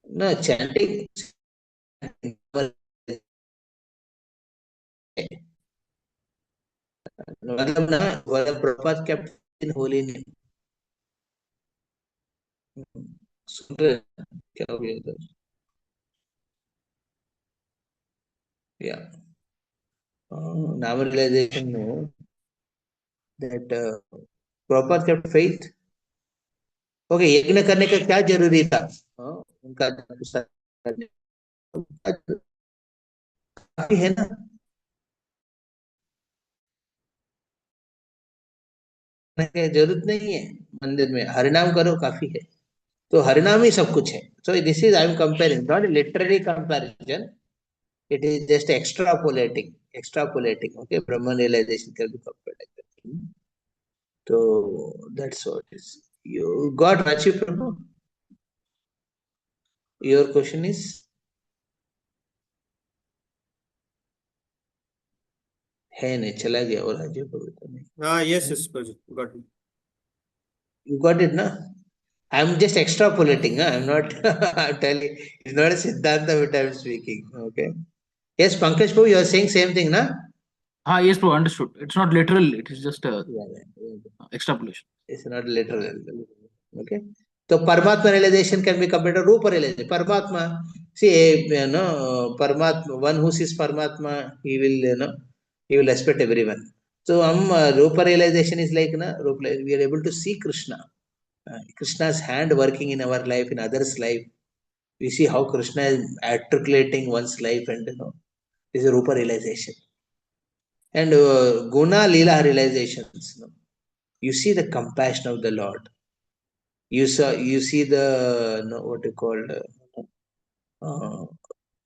No chanting मतलब ना, proper kept in holy name. सुन रहे हैं? क्या हो गया इधर? या नाम रियलाइजेशन में that proper kept faith. Okay, यज्ञ करने का क्या जरूरी था? उनका काफी है ना? की जरूरत नहीं है। मंदिर में हरिनाम करो काफी है। तो हरिनाम ही सब कुछ है। So this is I am comparing, not literary comparison, it is just extrapolating. Okay, Brahman realization can be compared like that. So that's what is. You got Rachi Prabhu? Your question is? है नहीं, चला गया और राजीव प्रभु तो नहीं। Yes, yes, got it. You got it, na? I'm just extrapolating. Huh? I'm not. I'm telling. It's not a Siddhanta which I'm speaking. Okay. Yes, Pankaj Prabhu, you are saying same thing, na? Yes, bro, understood. It's not literal, it is just a Yeah. extrapolation. It's not literal. Okay. So Paramatma realization can be compared to Rupa realization. Paramatma, see, Paramatma, one who sees Paramatma, he will respect everyone. So Rupa realization is like, we are able to see Krishna. Krishna's hand working in our life, in others' life. We see how Krishna is articulating one's life, and this is Rupa realization. And Guna Leela realizations. You see the compassion of the Lord. You see the what you call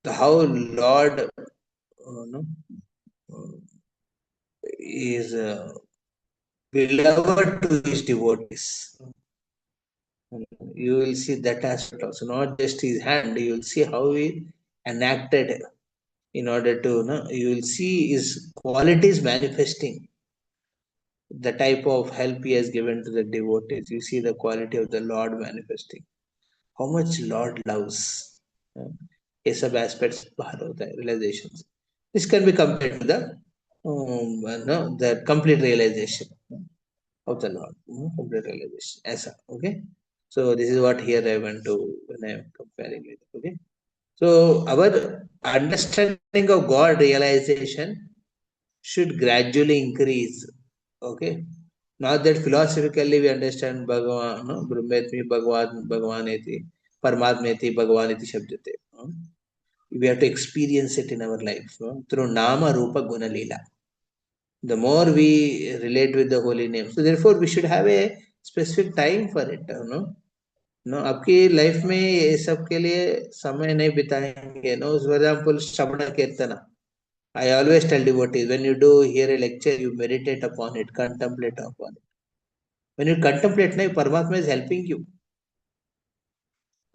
how Lord is beloved to his devotees. You will see that aspect also, not just his hand. You will see how he enacted in order to you will see his qualities manifesting, the type of help he has given to the devotees. You see the quality of the Lord manifesting. How much Lord loves. ये सब aspects बाहर होता है realizations. This can be compared to the complete realization of the Lord. Complete realization. ऐसा, okay. So this is what here I want to when I am comparing it. Okay. So our understanding of God realization should gradually increase. Okay. Not that philosophically we understand Bhagavan, no? Brahmetmi, Bhagwan, Bhagavaneti, Paramatmeti, Bhagavaneti Shabdate. We have to experience it in our life through Nama, Rupa, Guna, Leela. The more we relate with the holy name. So therefore we should have a specific time for it. आपकी लाइफ में ये सब के लिए समय नहीं बिताएंगे उस एग्जाम्पल श्रवण कीर्तन. I always tell devotees, when you do hear a lecture, you meditate upon it, contemplate upon it. When you contemplate, Paramatma is helping you.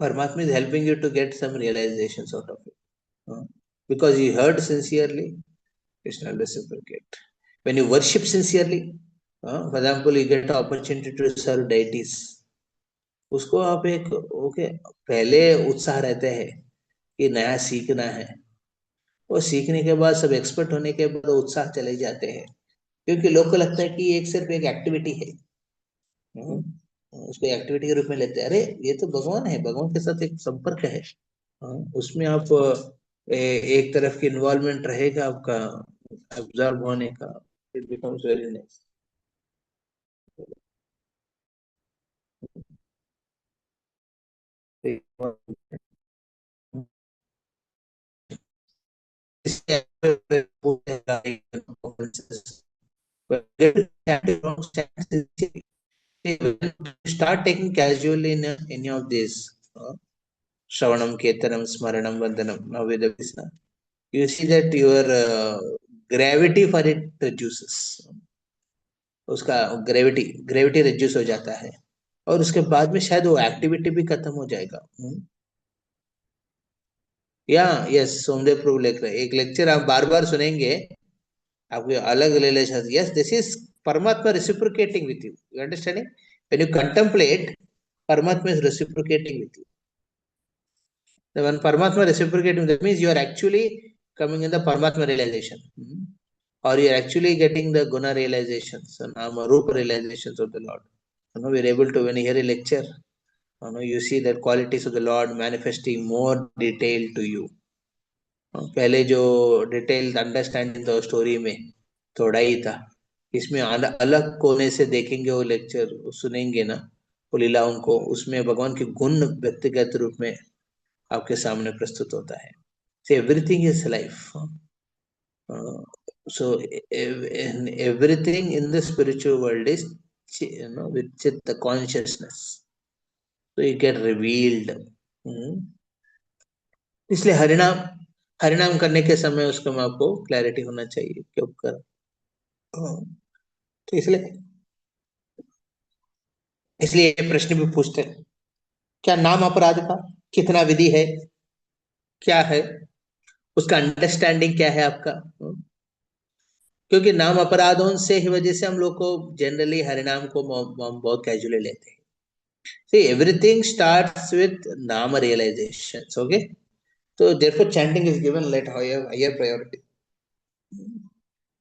Paramatma is helping you to get some realizations out of it. Because you heard sincerely, Krishna will reciprocate. When you worship sincerely, for example, you get the opportunity to serve deities. उसको आप एक ओके पहले उत्साह रहते हैं कि नया सीखना है, और सीखने के बाद सब एक्सपर्ट होने के बाद उत्साह चले जाते हैं, क्योंकि लोग को लगता है कि ये सिर्फ एक एक्टिविटी है. उसको एक्टिविटी के रूप में लेते हैं. अरे ये तो भगवान है, भगवान के साथ एक संपर्क है. उसमें आप एक तरफ की इन्वॉल्वमेंट रहेगा आपका ऑब्जर्व होने का. It becomes very nice. Start taking casually in any of these Shravanam, Ketanam, Smaranam, Vandanam, Naveda Visna, you see that your gravity for it reduces. उसका ग्रेविटी रिड्यूस हो जाता है, और उसके बाद में शायद वो एक्टिविटी भी खत्म हो जाएगा. या यस, सोमदेव प्रभु लिख रहे एक लेक्चर आप बार बार सुनेंगे, आपको अलग relation. Yes, this is Paramatma reciprocating with you. You understanding? When you contemplate, Paramatma is reciprocating with you. When Paramatma reciprocating, that means you are actually coming in the Paramatma realization, or you are actually getting the Guna realizations and Rupa realizations of the Lord. We are able to, when you hear a lecture, you see the qualities of the Lord manifesting more detail to you. पहले जो डिटेल्ड अंडरस्टैंडिंग था स्टोरी में थोड़ा ही था, इसमें अलग कोने से देखेंगे वो लेक्चर, सुनेंगे ना वो लीलाओं को, उसमें भगवान के गुण व्यक्तिगत रूप में आपके सामने प्रस्तुत होता है. So everything is life. So everything in the spiritual world is with chitta consciousness. So you get revealed. इसलिए हरिनाम करने के समय उसको में आपको क्लैरिटी होना चाहिए क्यों कर। तो इसलिए ये प्रश्न भी पूछते हैं, क्या नाम अपराध का कितना विधि है, क्या है उसका अंडरस्टैंडिंग, क्या है आपका। क्योंकि नाम अपराधों से ही वजह से हम लोग को जनरली हरिनाम को हम बहुत कैजुअली लेते हैं। See, everything starts with nama realizations, okay? So therefore chanting is given let higher priority.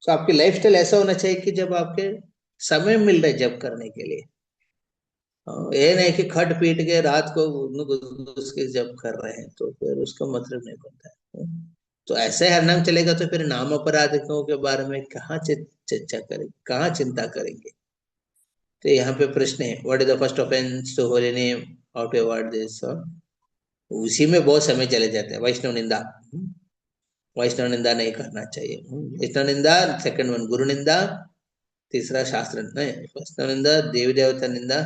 So आपकी लाइफस्टाइल ऐसा होना चाहिए कि जब आपके समय मिल रहा है जब करने के लिए, ये नहीं कि खट पीट के रात को घुस के जब कर रहे हैं, तो फिर उसका मतलब नहीं बनता है। तो ऐसे हरनाम चलेगा तो फिर नाम अपराधिकों के बारे में कहाँ चर्चा करेंगे, कहाँ चिंता करेंगे। तो यहाँ पे प्रश्न है, what is the first offence to holy name, how to avoid this. उसी में बहुत समय चले जाते हैं। वैष्णव निंदा, वैष्णव निंदा नहीं करना चाहिए। वैष्णव निंदा, सेकंड वन गुरु निंदा, तीसरा शास्त्र नहीं, वैष्णव निंदा, देवी देवता निंदा,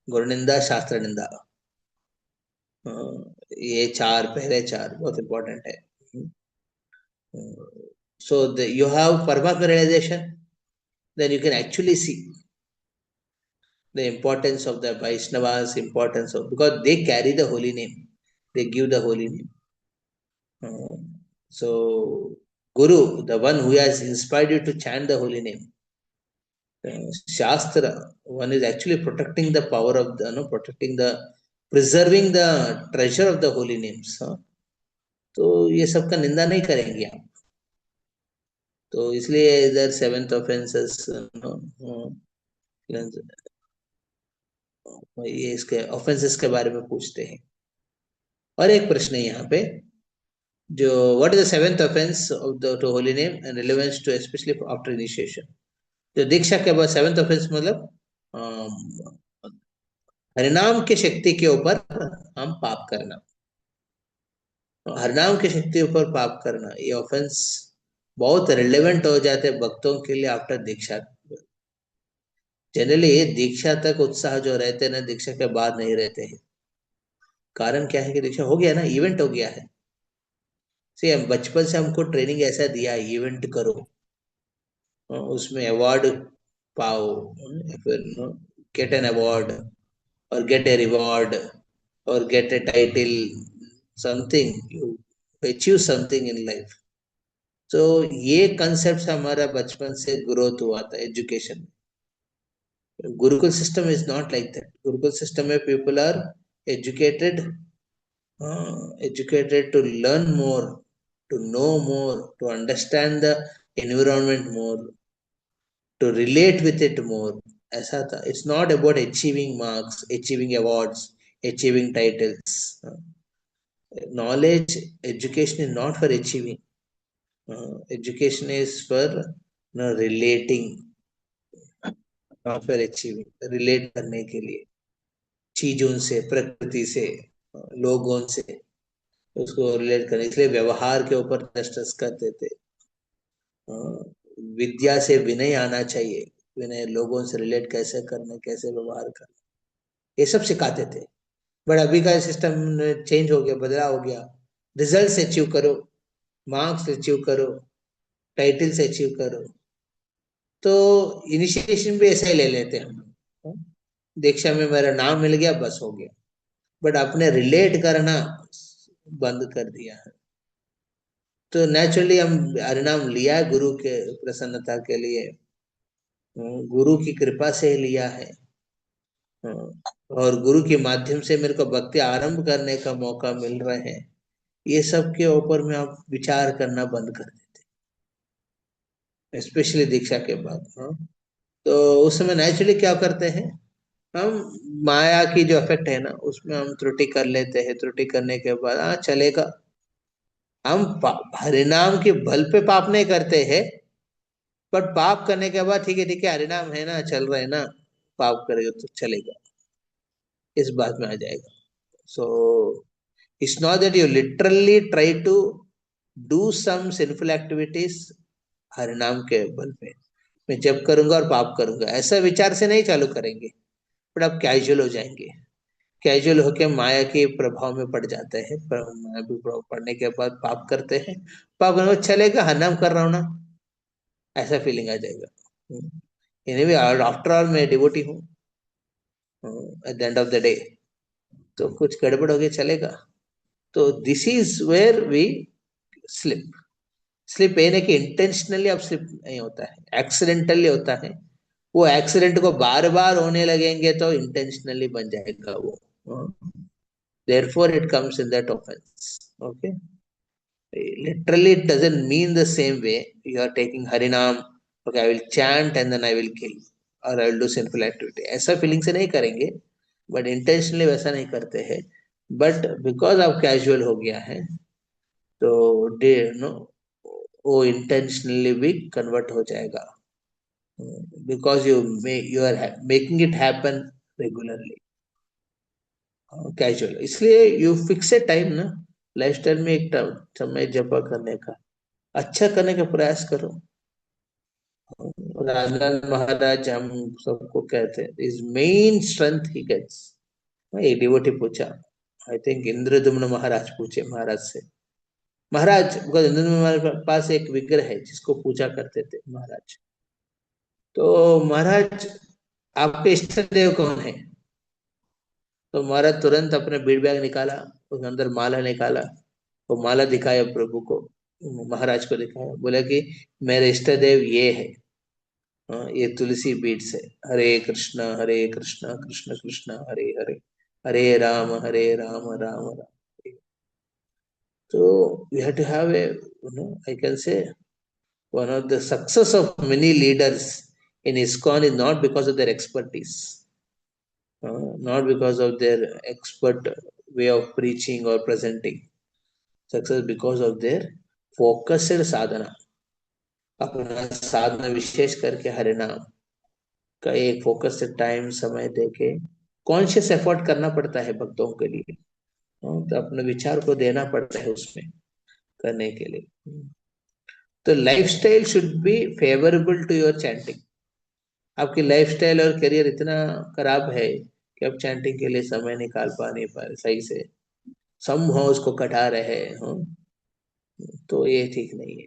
गुरु निंदा, शास्त्र निंदा, ये चार, पहले चार बहुत इंपॉर्टेंट है। So you have Paramatma realization, then you can actually see the importance of the Vaishnavas, importance of, because they carry the holy name, they give the holy name. So Guru, the one who has inspired you to chant the holy name. Shastra, one is actually protecting the power of the, protecting the, preserving the treasure of the holy names. तो ये सब का निंदा नहीं करेंगे आप। तो इसलिए इधर सेवेंथ ऑफेंसेस ये इसके ऑफेंसेस के बारे में पूछते हैं। और एक प्रश्न है यहाँ पे, जो what is the seventh offence of the to holy name and relevance to specially after initiation. जो दीक्षा के बाद सेवेंथ ऑफेंस मतलब हरिनाम की शक्ति के ऊपर हम पाप करना, हरिनाम की शक्ति ऊपर पाप करना, ये ऑफेंस बहुत रिलेवेंट हो जाते हैं भक्तों के लिए आफ्टर दीक्षा। जनरली दीक्षा तक उत्साह जो रहते हैं ना, दीक्षा के बाद नहीं रहते हैं। कारण क्या है कि दीक्षा हो गया ना, इवेंट हो गया है। से बचपन से हमको ट्रेनिंग ऐसा दिया है, इवेंट करो, उसमें अवार्ड पाओ, फिर गेट एन अवार्ड और गेट ए रिवॉर्ड और get a title, something you achieve something in life. तो ये कंसेप्ट हमारा बचपन से ग्रोथ हुआ था education. Gurukul system is not like that. Gurukul system में people are educated, educated to learn more, to know more, to understand the environment more, to relate with it more. ऐसा था। It's not about achieving marks, achieving awards, achieving titles. Knowledge, education is not for achieving. Education is for relating, not for achieving. Relate करने के लिए चीजों से, प्रकृति से, लोगों से उसको रिलेट करने, इसलिए व्यवहार के ऊर स्ट्रेस करते थे। विद्या से विनय आना चाहिए, विनय लोगों से रिलेट कैसे करना, कैसे व्यवहार करना, ये सब सिखाते थे। बट अभी का सिस्टम चेंज हो गया, बदलाव हो गया। रिजल्ट्स अचीव करो, मार्क्स अचीव करो, टाइटल्स अचीव करो। तो इनिशिएशन भी ऐसा ही ले लेते हैं हम। दीक्षा में मेरा नाम मिल गया, बस हो गया। बट आपने रिलेट करना बंद कर दिया है। तो नेचुरली हम हरिनाम लिया है गुरु के प्रसन्नता के लिए, गुरु की कृपा से लिया है, और गुरु के माध्यम से मेरे को भक्ति आरंभ करने का मौका मिल रहे हैं। ये सब के ऊपर में आप विचार करना बंद कर देते, स्पेशली दीक्षा के बाद। तो उस समय नेचुरली क्या करते हैं हम, माया की जो इफेक्ट है ना, उसमें हम त्रुटि कर लेते हैं। त्रुटि करने के बाद चलेगा, हम हरिनाम के बल पे पाप नहीं करते हैं, बट पाप करने के बाद ठीक है हरिनाम है ना, चल रहे ना, पाप करेगा तो चलेगा, इस बात में आ जाएगा। So it's not that you literally try to do some sinful activities harinam के बल पे, मैं जप करूंगा और पाप करूंगा, ऐसा विचार से नहीं चालू करेंगे, पर आप कैजुअल हो जाएंगे। कैजुअल होके माया के प्रभाव में पड़ जाते हैं, पर माया के प्रभाव पड़ने के बाद पाप करते हैं। पाप करने के बाद चलेगा, हाँ नाम कर रहा हूँ ना, ऐसा फीलिंग आ जाएगा। एनीवे आफ्टर ऑल मैं डिवोटी हूँ at the end of the day, तो कुछ गड़बड़ हो गया चलेगा। तो this is where we slip. Slip ये नहीं कि इंटेंशनली आप स्लिप नहीं होता है, एक्सीडेंटली होता है। वो एक्सीडेंट को बार बार होने लगेंगे तो इंटेंशनली बन जाएगा वो। Therefore it comes in that offence. Okay, literally it doesn't mean the same way you are taking harinam, okay I will chant and then I will kill or I will do sinful activity, ऐसा फीलिंग से नहीं करेंगे, बट इंटेंशनली वैसा नहीं करते हैं। बट बिकॉज आप कैजुअल हो गया है तो डे नो वो इंटेंशनली भी कन्वर्ट हो जाएगा, because you are making it happen regularly, casual. इसलिए यू फिक्स ए टाइम ना, लाइफस्टाइल में एक समय जपा करने का, अच्छा करने का प्रयास करो। राजनाथ महाराज हम सबको कहते हैं is main strength he gets. एक डिवोटी पूछा, आई थिंक इंद्रदुम्न महाराज पूछे महाराज से, महाराज बिकॉज इंद्रदुम्न महाराज के पास एक विग्रह है जिसको पूजा करते थे महाराज, तो महाराज आपके इष्ट देव कौन है? तो महाराज तुरंत अपने बीड़ बैग निकाला, उसके अंदर माला निकाला, वो माला दिखाया प्रभु को, महाराज को दिखाया, बोला कि मेरे इष्ट देव ये है, ये तुलसी बीड्स है, हरे कृष्ण कृष्ण कृष्ण हरे हरे, हरे राम राम राम। तो we have to have a, I can say one of the success of many leaders in ISKCON is not because of their expertise, not because of their expert way of preaching or presenting. Success because of their focused sadhana, अपना साधना विशेष करके हरिनाम का एक फोकस टाइम समय देके कॉन्शियस एफर्ट करना पड़ता है भक्तों के लिए, तो अपने विचार को देना पड़ता है उसमें करने के लिए। तो lifestyle should be favourable to your chanting. आपकी लाइफस्टाइल और करियर इतना खराब है कि आप चैंटिंग के लिए समय निकाल नहीं पा रहे सही से, समहाउ उसको कटा रहे हो, तो ये ठीक नहीं है।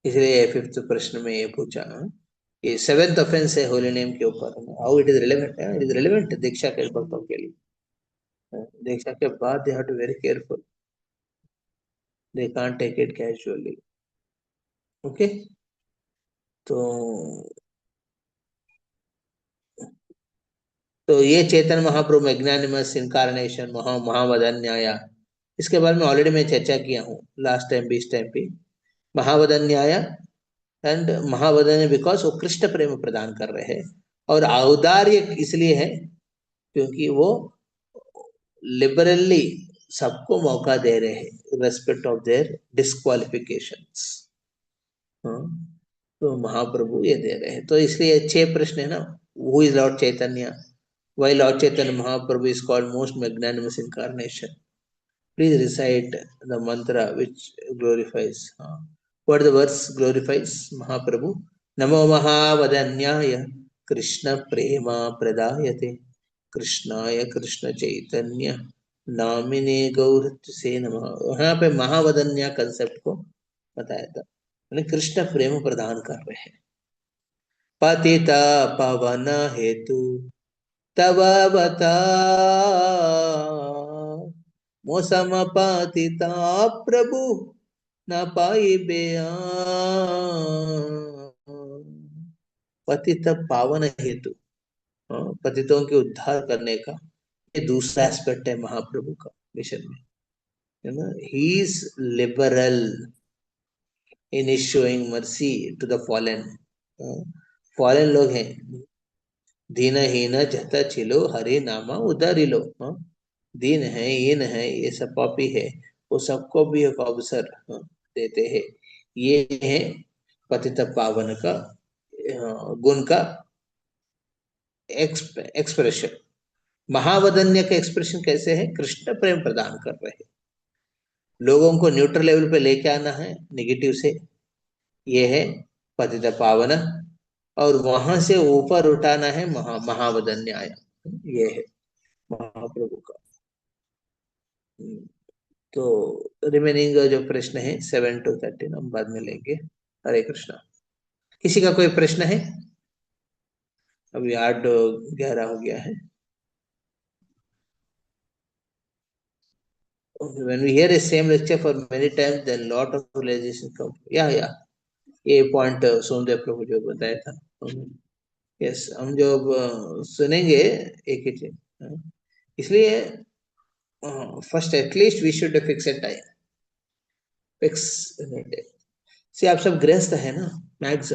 इसलिए फिफ्थ प्रश्न में ये पूछा, ये सेवेंथ ऑफेंस है होली नेम के ऊपर, how it is relevant? It is relevant दीक्षा के भक्तों के लिए। दीक्षा के बाद they have to very careful, they can't take it casually. Okay, तो ये चैतन्य महाप्रभु मैग्नानिमस इनकार्नेशन महावदन्याय, इसके बारे में ऑलरेडी मैं चर्चा किया हूँ लास्ट टाइम भी, इस टाइम भी। महावदन्याय एंड महावदन्य बिकॉज वो कृष्ण प्रेम प्रदान कर रहे हैं, और औदार्य इसलिए है क्योंकि वो लिबरली सबको मौका दे रहे हैं रेस्पेक्ट ऑफ देयर डिस्क्वालिफिकेशंस। तो महाप्रभु ये दे रहे हैं, तो इसलिए 6 प्रश्न है ना, who is Lord Chaitanya, why Lord Chaitanya Mahaprabhu is called most magnanimous incarnation, please recite the मंत्र which glorifies, what the verse glorifies महाप्रभु, नमो महावदन्याय कृष्ण प्रेमा प्रदायते कृष्णाय कृष्ण चैतन्य नामिने गौरत्व से नमः। यहाँ पे महावदन्या कंसेप्ट को बताया था, यानी कृष्ण प्रेम प्रदान कर रहे हैं। पतिता पावन हेतु तव बता मौसम पतिता प्रभु न पाई बेआ। पतित पावन हेतु, पतितों के उद्धार करने का ये दूसरा एस्पेक्ट है महाप्रभु का मिशन में, है ना। He is liberal in showing mercy to the fallen. Fallen लोग हैं, दीन हीन जता चिलो हरे नामा उदारिलो, दीन है, हीन है, ये सब पापी है, वो सबको भी एक अवसर देते हैं। ये है पतित पावन का गुण का एक्सप्रेशन। महावदन्य का एक्सप्रेशन कैसे है? कृष्ण प्रेम प्रदान कर रहे हैं, लोगों को न्यूट्रल लेवल पे लेके आना है नेगेटिव से, ये है पतित पावन, और वहां से ऊपर उठाना है महावदन्याय, ये है महाप्रभु का। तो रिमेनिंग जो प्रश्न है 7 to 13 हम बाद में लेंगे। हरे कृष्णा। किसी का कोई प्रश्न है? अभी 8:11 हो गया है। When we hear a same lecture for many times, then lot of realization come. या ये पॉइंट सोमदेव प्रभु जो बताया था। यस, हम जो सुनेंगे एक ही चीज, इसलिए first at least we should fix a time, fix. से आप सब गृहस्थ है ना, मैक्स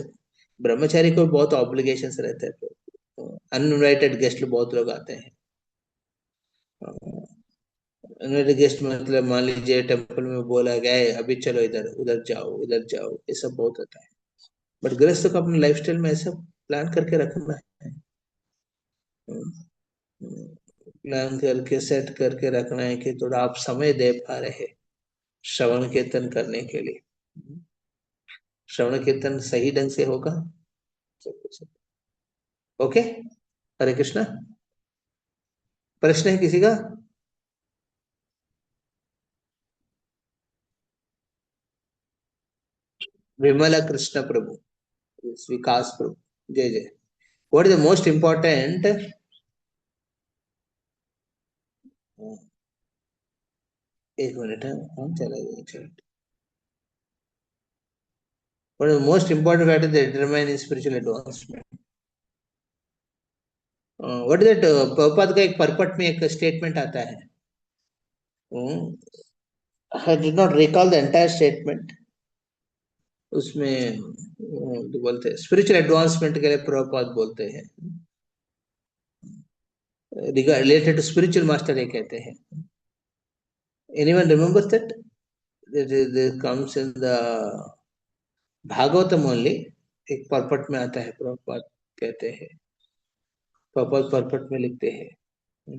ब्रह्मचारी को बहुत ऑब्लिगेशंस रहते हैं, अनइनवाइटेड गेस्ट बहुत लोग आते हैं। अनइनवाइटेड गेस्ट मतलब मान लीजिए टेम्पल में बोला गया अभी चलो इधर उधर जाओ उधर जाओ, ये सब बहुत होता है। बट गृहस्थ को अपने लाइफस्टाइल में ऐसा प्लान करके रखना है, प्लान करके सेट करके रखना है कि थोड़ा आप समय दे पा रहे श्रवण कीर्तन करने के लिए। श्रवण कीर्तन सही ढंग से होगा सब कुछ। ओके, हरे कृष्णा। प्रश्न है किसी का? विमला कृष्ण प्रभु, विकास प्रभु, जय जय। What is the most important? एक मिनट है, हम चला गया एक minute. What is the most important factor that determine spiritual advancement? What is that? Prabhupada का एक परपट में एक स्टेटमेंट आता है। I did not recall the entire statement. उसमें तो बोलते हैं स्पिरिचुअल एडवांसमेंट के लिए प्रभुपाद बोलते हैं, रिलेटेड टू स्पिरिचुअल मास्टर ये कहते हैं। Anyone remembers that? That comes in the Bhagavatam only, एक परपट में आता है, प्रभुपाद कहते हैं, प्रभुपाद परपट में लिखते हैं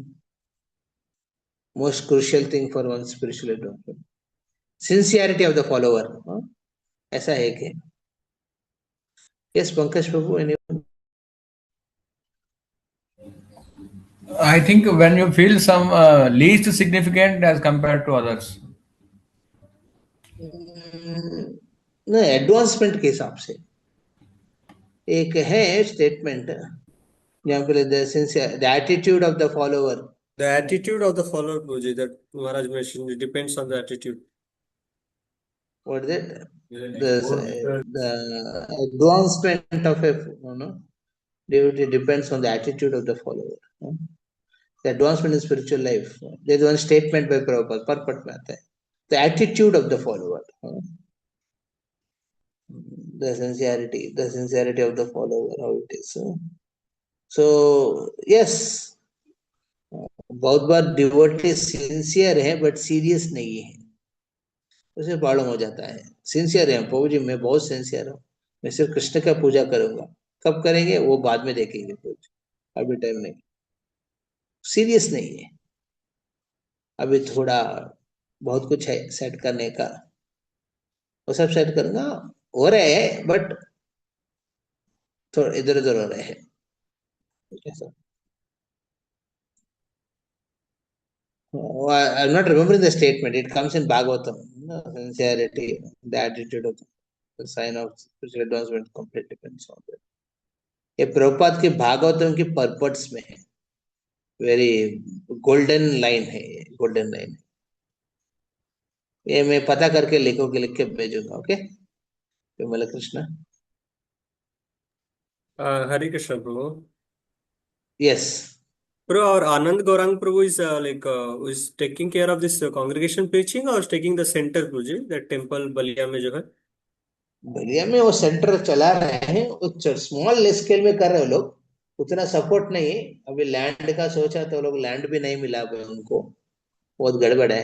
most crucial thing for one spiritual development, sincerity of the follower, ऐसा है कि। Yes Pankaj Prabhu, I think when you feel some least significant as compared to others. नहीं, एडवांसमेंट के हिसाब से एक है स्टेटमेंट जहाँ पे the attitude of the follower. The attitude of the follower, Guruji, that Maharaj mentioned, it depends on the attitude. What is it? The advancement of a devotee depends on the attitude of the follower. The advancement in spiritual life. There is one statement by Prabhupada, purport में आता है, the attitude of the follower, the sincerity of the follower, how it is. So yes, बहुत बार डिवोटी सिंसियर है बट सीरियस नहीं है, उसे प्रॉब्लम हो जाता है। सिंसियर है, प्रभु जी मैं बहुत सिंसियर हूँ, मैं सिर्फ कृष्ण का पूजा करूंगा। कब करेंगे वो बाद में देखेंगे, अभी टाइम नहीं। सीरियस नहीं है, अभी थोड़ा बहुत कुछ है सेट करने का, वो सब सेट करूंगा, हो रहे हैं बट थोड़ा इधर उधर हो रहे हैं। I'm not remembering the statement. It comes in Bhagavatam. Sincerity, the attitude of the sign of spiritual advancement completely depends on that. ये प्रभुपाद के भागवतम के पर्पट्स में है, वेरी गोल्डन लाइन है, गोल्डन लाइन है। ये मैं पता करके लिख के भेजूंगा। Okay, Vimala Krishna. Hare Krishna, Prabhu. Yes, Prabhu, our Anand Gaurang Prabhu is taking care of this congregation preaching or is taking the center, Prabhuji, that temple Ballia में जो है? बलिया में वो सेंटर चला रहे हैं, स्मॉल स्केल में कर रहे हैं लोग, उतना सपोर्ट नहीं। अभी लैंड का सोचा तो लोग लैंड भी नहीं मिला उनको, बहुत गड़बड़ है।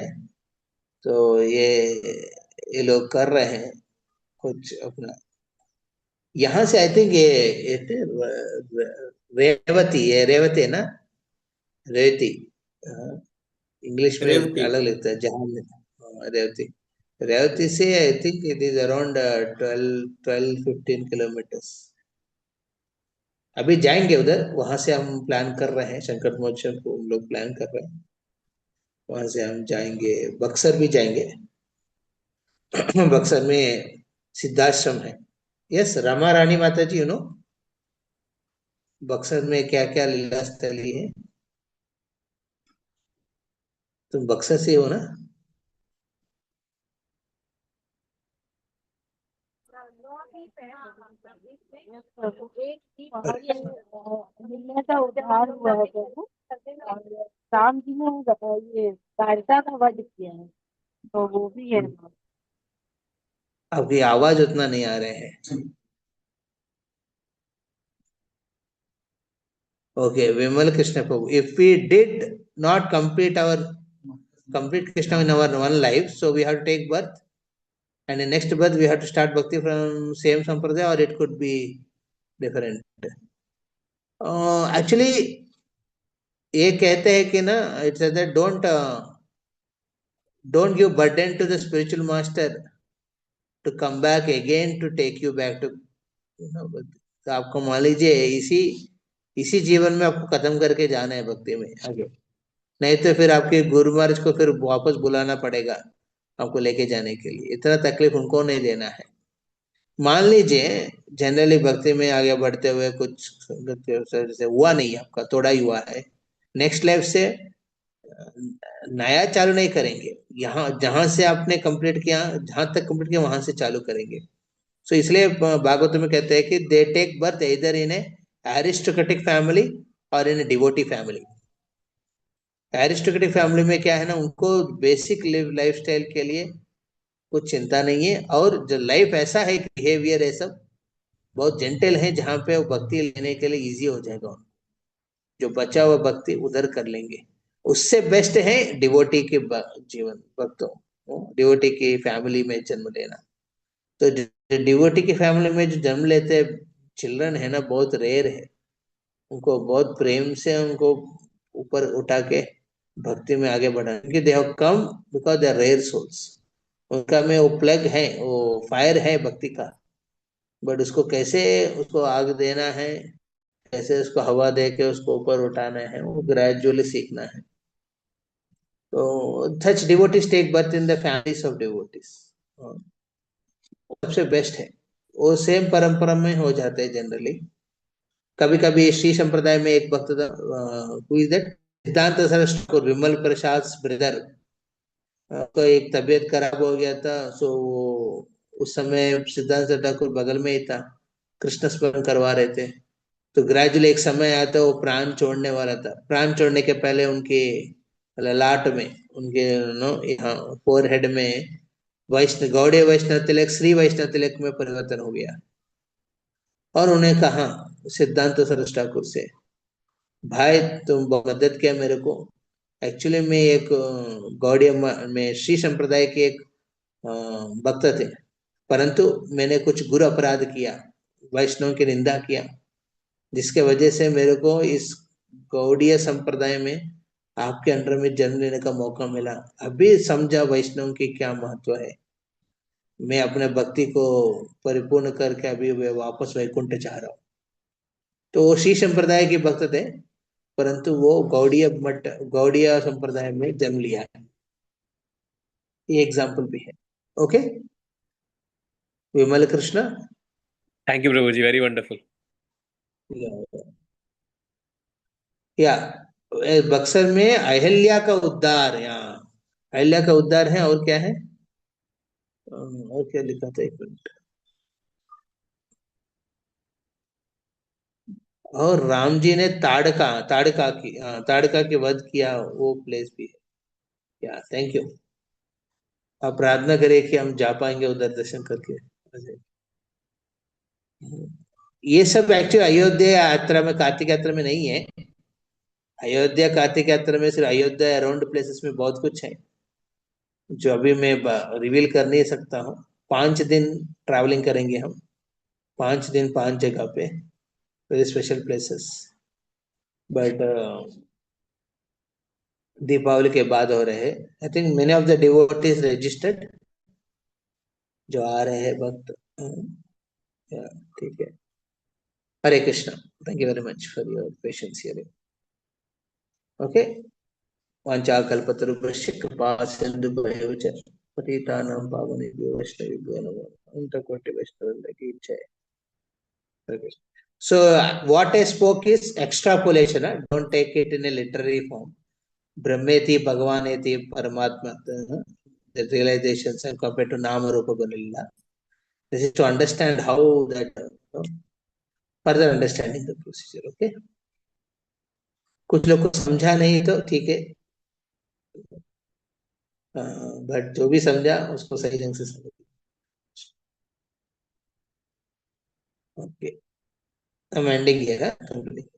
तो ये लोग कर रहे हैं कुछ अपना। यहाँ से आई थिंक ये रेवती है ना, रेवती, इंग्लिश में रेवती। अलग लिखता है, जहां रेवती, रेवती से I think it is around 12-15 kilometres. अभी जाएंगे उधर, वहां से हम प्लान कर रहे हैं, संकट मोचन को हम लोग प्लान कर रहे हैं, वहां से हम जाएंगे, बक्सर भी जाएंगे। बक्सर में सिद्धाश्रम है। यस, रमा रानी माता जी, बक्सर में क्या क्या लीला स्थली है। तुम बक्सर से हो ना? मिलने का उद्धार हुआ है प्रभु, और राम जी ने ये द्वारका का वध किया है, तो वो भी है। आपकी आवाज उतना नहीं आ रहे हैं। Okay, Vimal Krishna Prabhu. If we did not complete Krishna in our one life, so we have to take birth, and in next birth we have to start bhakti from same sampradaya, or it could be different. Actually, ये कहते हैं कि ना, it's that don't give burden to the spiritual master to come back again to take you back to, तो आपको मान लीजिए इसी इसी जीवन में आपको खत्म करके जाना है भक्ति में आगे, नहीं तो फिर आपके गुरु महाराज को फिर वापस बुलाना पड़ेगा आपको लेके जाने के लिए। इतना तकलीफ उनको नहीं देना है। मान लीजिए जनरली भक्ति में आगे बढ़ते हुए कुछ जैसे हुआ नहीं, आपका थोड़ा ही हुआ है, नेक्स्ट लाइफ से नया चालू नहीं करेंगे, यहाँ जहां से आपने कंप्लीट किया, जहां तक कंप्लीट किया वहां से चालू करेंगे। सो इसलिए भागवत में कहते हैं कि दे टेक बर्थ इधर इन ए एरिस्टोक्रेटिक फैमिली और in a devotee family. Aristocratic family में क्या है ना, उनको बेसिक लाइफ स्टाइल के लिए कुछ चिंता नहीं है, और जो लाइफ ऐसा है, बिहेवियर है सब बहुत जेंटल है, जहाँ पे वो भक्ति लेने के लिए इजी हो जाएगा उनको, जो बचा हुआ भक्ति उधर कर लेंगे। उससे बेस्ट है डिवोटी के जीवन, भक्तों डिवोटी की फैमिली में जन्म लेना। तो डिवोटी की फैमिली में जो जन्म लेते चिल्ड्रन है ना, बहुत रेयर है, उनको बहुत प्रेम से उनको ऊपर उठा के भक्ति में आगे बढ़ा, क्योंकि they have come because they are rare souls. उनका में वो प्लग है, वो फायर है भक्ति का, बट उसको कैसे उसको आग देना है, कैसे उसको हवा दे के उसको ऊपर उठाना है, वो ग्रेजुअली सीखना है। तो such devotees take birth in the families of devotees, सबसे बेस्ट है। वो सेम परंपरा में हो जाते हैं जनरली। कभी कभी श्री संप्रदाय में एक भक्त था, हु इज दैट, सिद्धांत सरस्वती ठाकुर, विमल प्रसाद ब्रदर, तो एक तबीयत खराब हो गया था। सो वो उस समय सिद्धांत ठाकुर बगल में ही था, कृष्ण स्मरण करवा रहे थे। तो ग्रेजुअली एक समय आया था, वो प्राण छोड़ने वाला था। प्राण छोड़ने के पहले उनके ललाट में, उनके यहाँ फोर हेड में वैष्णव, गौड़ीय वैष्णव तिलक श्री वैष्णव तिलक में परिवर्तन हो गया। और उन्हें कहा सिद्धांत सरस्वती ठाकुर से, भाई तुम बहुत मदद किया मेरे को, एक्चुअली मैं एक गौड़ीय में श्री संप्रदाय के एक भक्त थे, परंतु मैंने कुछ गुरु अपराध किया, वैष्णव की निंदा किया, जिसके वजह से मेरे को इस गौड़ीय संप्रदाय में आपके अंडर में जन्म लेने का मौका मिला। अभी समझा वैष्णव की क्या महत्व है। मैं अपने भक्ति को परिपूर्ण करके अभी मैं वापस वैकुंठ चाह रहा हूँ। तो वो श्री संप्रदाय के भक्त थे, परंतु वो गौड़ीय संप्रदाय में जन्म लिया है। ये एग्जाम्पल भी है। Okay, Vimal Krishna. Thank you, Prabhuji. Very wonderful. या बक्सर में अहिल्या का उद्धार, यहाँ अहिल्या का उद्धार है। और क्या है, और क्या लिखा था, एक मिनट। और राम जी ने ताड़का के वध किया, वो प्लेस भी है। या थैंक यू। आप प्रार्थना करें कि हम जा पाएंगे उधर दर्शन करके। ये सब एक्चुअली अयोध्या यात्रा में, कार्तिक यात्रा में नहीं है। अयोध्या कार्तिक यात्रा में सिर्फ अयोध्या अराउंड प्लेसेस में बहुत कुछ है, जो अभी मैं रिवील कर नहीं सकता हूँ। 5 दिन ट्रैवलिंग करेंगे हम, 5 दिन 5 जगह पे, very special places. But Deepawali के बाद हो रहे हैं। I think many of the devotees registered, जो आ रहे हैं भक्त, ठीक है। Hare Krishna, thank you very much for your patience hearing. Okay, वाञ्छाकल्पतरुभ्यश्च कृपासिन्धुभ्येव च पतितानां पावनेभ्यो वैष्णवेभ्यो नमो नमः। अनन्तकोटिवैष्णववृन्द की जय। Okay. So what I spoke is extrapolation. Don't take it in a literary form. Brahmeti, Bhagavaneti, Paramatma, the realizations and compared to Nama Rupa Gunilla. This is to understand how that, further understanding the procedure. Okay. कुछ लोग को समझा नहीं तो ठीक है, बट जो भी समझा उसको सही ढंग से समझ। Okay, I'm ending here. Complete.